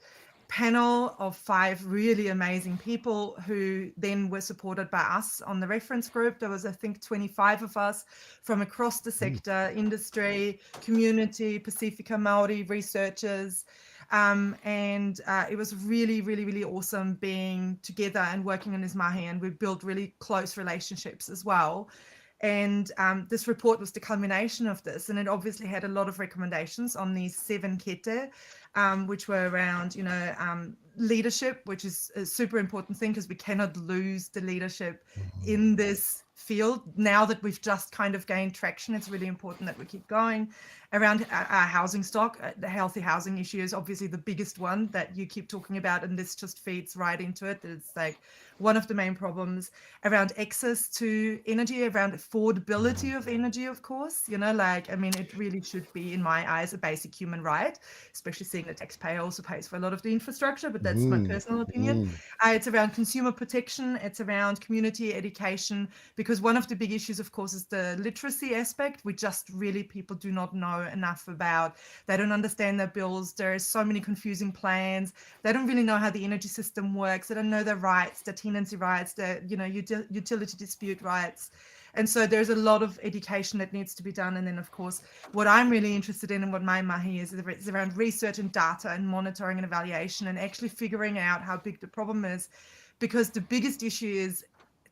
panel of 5 really amazing people who then were supported by us on the reference group. There was, I think, 25 of us from across the sector, industry, community, Pacifica Māori researchers. And it was really, really, really awesome being together and working on this mahi, and we built really close relationships as well. And this report was the culmination of this, and it obviously had a lot of recommendations on these 7 kete, which were around, leadership, which is a super important thing, because we cannot lose the leadership in this field. Now that we've just kind of gained traction, it's really important that we keep going. Around our housing stock, the healthy housing issue is obviously the biggest one that you keep talking about, and this just feeds right into it. It's like one of the main problems. Around access to energy, around affordability of energy, of course, it really should be, in my eyes, a basic human right, especially seeing the taxpayer also pays for a lot of the infrastructure, but that's my personal opinion. It's around consumer protection, it's around community education, because one of the big issues, of course, is the literacy aspect. People do not know enough about. They don't understand their bills. There are so many confusing plans. They don't really know how the energy system works. They don't know their rights, their tenancy rights, their utility dispute rights. And so there's a lot of education that needs to be done. And then, of course, what I'm really interested in and what my mahi is around research and data and monitoring and evaluation, and actually figuring out how big the problem is, because the biggest issue is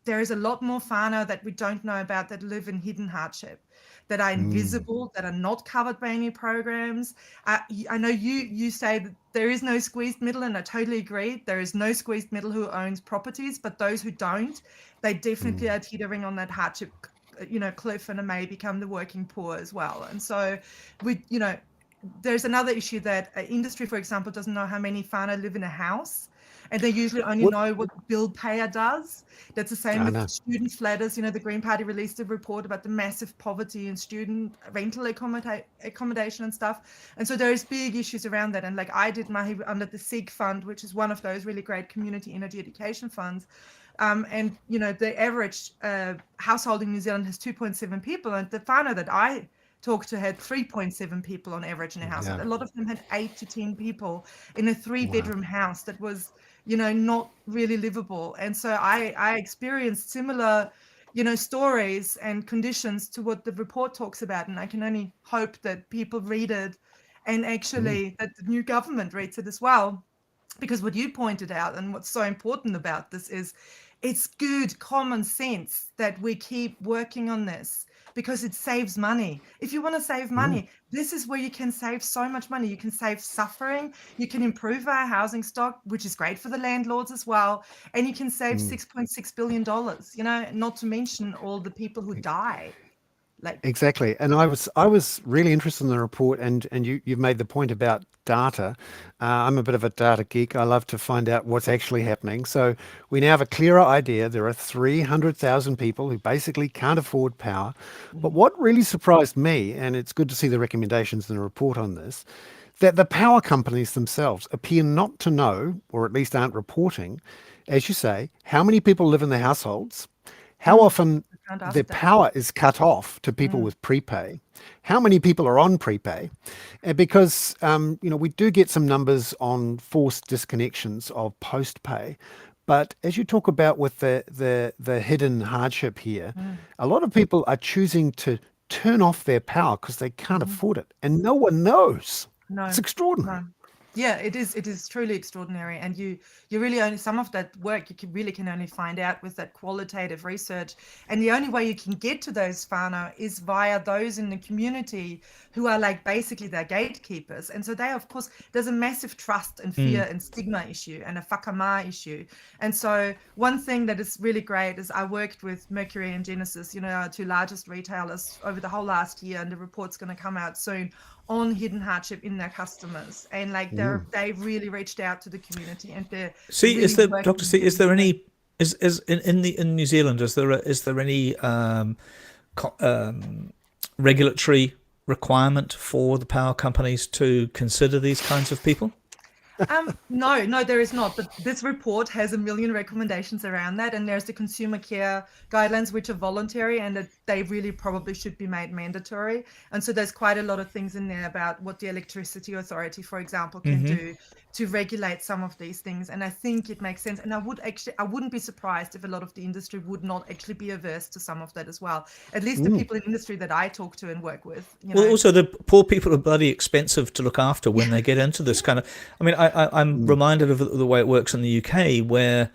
there is a lot more whānau that we don't know about that live in hidden hardship, that are invisible, that are not covered by any programs. I know you say that there is no squeezed middle, and I totally agree. There is no squeezed middle who owns properties, but those who don't, they definitely are teetering on that hardship, cliff, and may become the working poor as well. And so there's another issue that industry, for example, doesn't know how many whānau live in a house. And they usually only know what the bill payer does. That's the same with student flatters. You know, the Green Party released a report about the massive poverty in student rental accommodation and stuff. And so there's big issues around that. And like I did mahi under the SIG fund, which is one of those really great community energy education funds. And, you know, the average household in New Zealand has 2.7 people. And the whānau that I talked to had 3.7 people on average in a household. A lot of them had 8 to 10 people in a 3-bedroom house that was, you know, not really livable. And so I experienced similar, you know, stories and conditions to what the report talks about. And I can only hope that people read it and actually that the new government reads it as well. Because what you pointed out and what's so important about this is it's good common sense that we keep working on this, because it saves money. If you want to save money, this is where you can save so much money. You can save suffering. You can improve our housing stock, which is great for the landlords as well. And you can save $6.6 billion, you know, not to mention all the people who die. Exactly. And I was really interested in the report, and you've made the point about data. I'm a bit of a data geek. I love to find out what's actually happening. So we now have a clearer idea. There are 300,000 people who basically can't afford power. But what really surprised me, and it's good to see the recommendations in the report on this, that the power companies themselves appear not to know, or at least aren't reporting, as you say, how many people live in their households, how often the power is cut off to people with prepay, how many people are on prepay, and because you know, we do get some numbers on forced disconnections of post-pay, but as you talk about with the hidden hardship here, a lot of people are choosing to turn off their power because they can't afford it, and no one knows. It's extraordinary. Yeah, it is truly extraordinary. And you really only, some of that work you can only find out with that qualitative research. And the only way you can get to those whānau is via those in the community who are like basically their gatekeepers. And so they, of course, there's a massive trust and fear and stigma issue and a whakamā issue. And so one thing that is really great is I worked with Mercury and Genesis, you know, our 2 largest retailers over the whole last year, and the report's going to come out soon on hidden hardship in their customers, and like they really reached out to the community, and they're is there, Dr. C, is there any in New Zealand, is there any regulatory requirement for the power companies to consider these kinds of people? No, there is not. But this report has 1 million recommendations around that, and there's the consumer care guidelines, which are voluntary, and that they really probably should be made mandatory. And so there's quite a lot of things in there about what the Electricity Authority, for example, can do to regulate some of these things. And I think it makes sense. And I wouldn't be surprised if a lot of the industry would not actually be averse to some of that as well. At least the people in industry that I talk to and work with. You know. Also the poor people are bloody expensive to look after when they get into this kind of. I mean, I'm reminded of the way it works in the UK, where,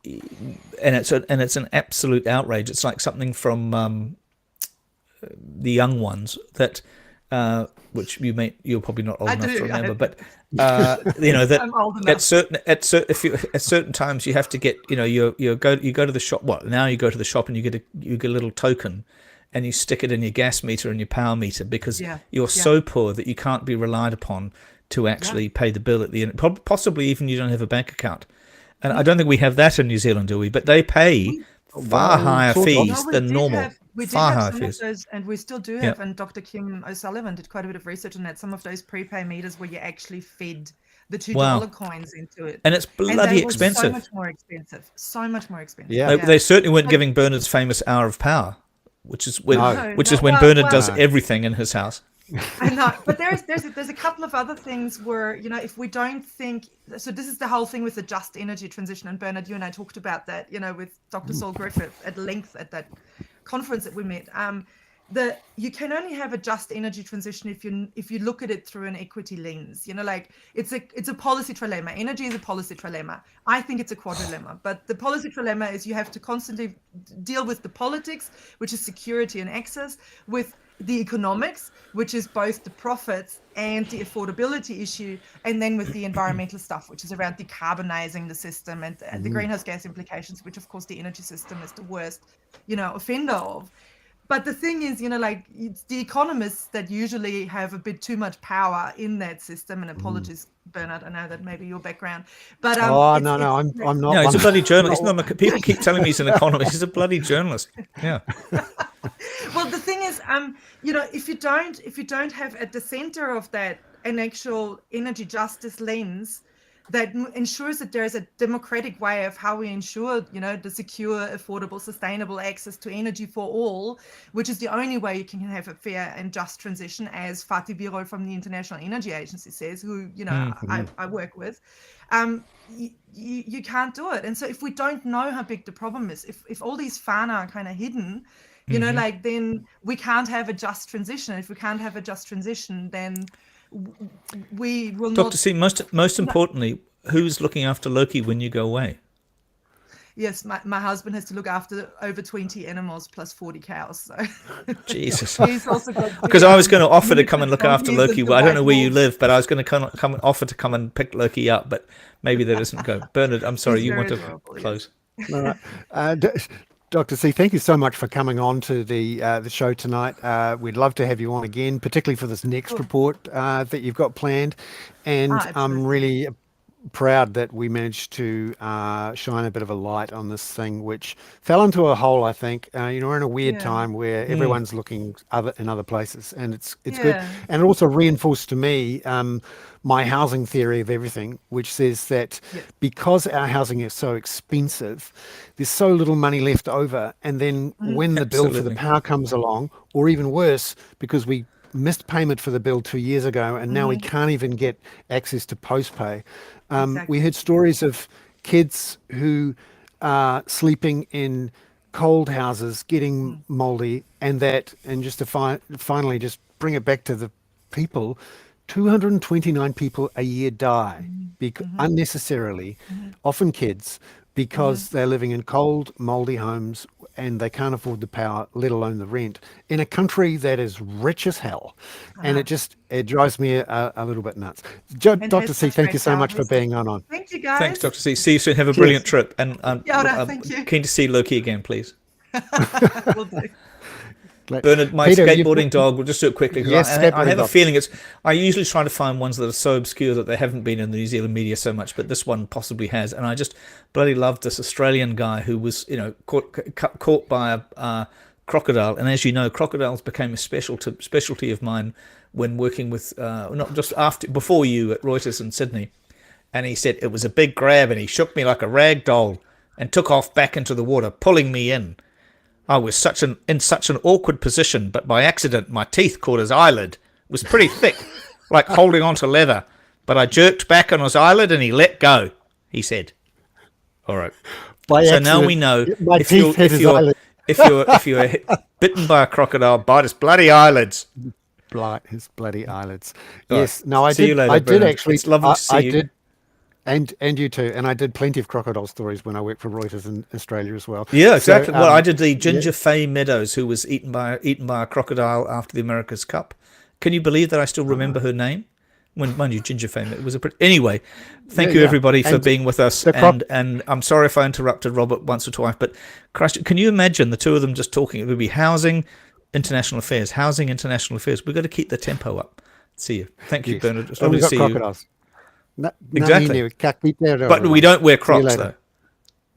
and it's an absolute outrage. It's like something from The Young Ones that. Which you're probably not old enough to remember, but you know that at certain times you have to get, you know, you go to the shop. Well, now you go to the shop and you get a little token, and you stick it in your gas meter and your power meter, because you're so poor that you can't be relied upon to actually pay the bill at the end. Possibly even you don't have a bank account, and I don't think we have that in New Zealand, do we? But they pay far higher fees than normal. We did have some of those, and we still do have, and Dr. Kim O'Sullivan did quite a bit of research on that, some of those prepay meters where you actually fed the $2 coins into it. And it's bloody expensive. So much more expensive. So much more expensive. Yeah. They certainly weren't giving Bernard's famous hour of power, which is when Bernard does everything in his house. I know, but there's a couple of other things where, you know, if we don't think, so this is the whole thing with the just energy transition, and Bernard, you and I talked about that, you know, with Dr. Saul Griffith at length at that conference that we met. You can only have a just energy transition if you look at it through an equity lens. You know, like it's a policy trilemma. Energy is a policy trilemma. I think it's a quadrilemma, but the policy trilemma is you have to constantly deal with the politics, which is security and access, with the economics, which is both the profits and the affordability issue, and then with the environmental stuff, which is around decarbonizing the system and the greenhouse gas implications, which of course the energy system is the worst, you know, offender of. But the thing is, like it's the economists that usually have a bit too much power in that system. And apologies, Bernard, I know that may be your background, but Oh no, I'm not. No, he's a one- bloody journalist. People keep telling me he's an economist. He's a bloody journalist. Yeah. Well, the thing is, if you don't have at the center of that an actual energy justice lens that ensures that there is a democratic way of how we ensure, the secure, affordable, sustainable access to energy for all, which is the only way you can have a fair and just transition, as Fatih Birol from the International Energy Agency says, who, I work with. You can't do it. And so if we don't know how big the problem is, if all these whānau are kind of hidden, then we can't have a just transition. If we can't have a just transition, then we will not. Dr. C, most importantly, who's looking after Loki when you go away? Yes, my husband has to look after over 20 animals plus 40 cows. So Jesus. he's also got Because I was going to offer to come and look after donkeys Loki. and Well, I don't know where you wolves. live, but I was going to come and offer to come and pick Loki up, but maybe that doesn't go. Bernard, I'm sorry, He's you want to very adorable, yeah. close? All right. Dr. C, thank you so much for coming on to the show tonight. We'd love to have you on again, particularly for this next report that you've got planned. And I'm absolutely. really proud that we managed to shine a bit of a light on this thing, which fell into a hole, I think. We're in a weird Yeah. time where everyone's looking in other places, and it's good. Yeah. And it also reinforced to me my housing theory of everything, which says that because our housing is so expensive, there's so little money left over. And then when the bill for the Absolutely. power comes along, or even worse, because we missed payment for the bill 2 years ago, and now we can't even get access to post-pay. We heard stories of kids who are sleeping in cold houses, getting mouldy, and just to finally just bring it back to the people, 229 people a year die unnecessarily, often kids, because they're living in cold, mouldy homes and they can't afford the power, let alone the rent, in a country that is rich as hell. And it drives me a little bit nuts. Dr. has C, such thank you great so much for powers. being on. Thank you, guys. Thanks, Dr. C. See you soon. Have a brilliant trip. And Yeah, thank you. keen to see Loki again, please. Will do. Bernard, my Peter, skateboarding dog, we'll just do it quickly. 'Cause Yes, I have skateboarding a dog. feeling I usually try to find ones that are so obscure that they haven't been in the New Zealand media so much, but this one possibly has. And I just bloody loved this Australian guy who was, caught by a crocodile. And as you know, crocodiles became a specialty of mine when working with, not just before you at Reuters in Sydney. And he said it was a big grab and he shook me like a rag doll and took off back into the water, pulling me in. I was in such an awkward position, but by accident my teeth caught his eyelid. It was pretty thick, like holding onto leather. But I jerked back on his eyelid and he let go, he said. All right. By So accident, now we know my if teeth hit his eyelid. if you're bitten by a crocodile, bite his bloody eyelids. His bloody eyelids. All Yes. right. No, I See did. you later, I did Bernard. actually. It's lovely to see I you. did. And you too. And I did plenty of crocodile stories when I worked for Reuters in Australia as well. Yeah, exactly. So, Well, I did the Ginger Faye Meadows, who was eaten by a crocodile after the America's Cup. Can you believe that I still remember her name? Mind you, Ginger Faye. It was anyway. Thank you, Yeah. everybody, for And being with us. And I'm sorry if I interrupted Robert once or twice, but Christ, can you imagine the two of them just talking? It would be housing, international affairs. We've got to keep the tempo up. See you. Thank you, Yes. Bernard. It's And lovely we've to got see crocodiles. Exactly. But But we don't wear Crocs, later.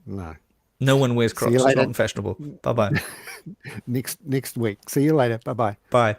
though. No. No one wears you Crocs. It's later. not fashionable. Bye-bye. Next week. See you later. Bye-bye. Bye.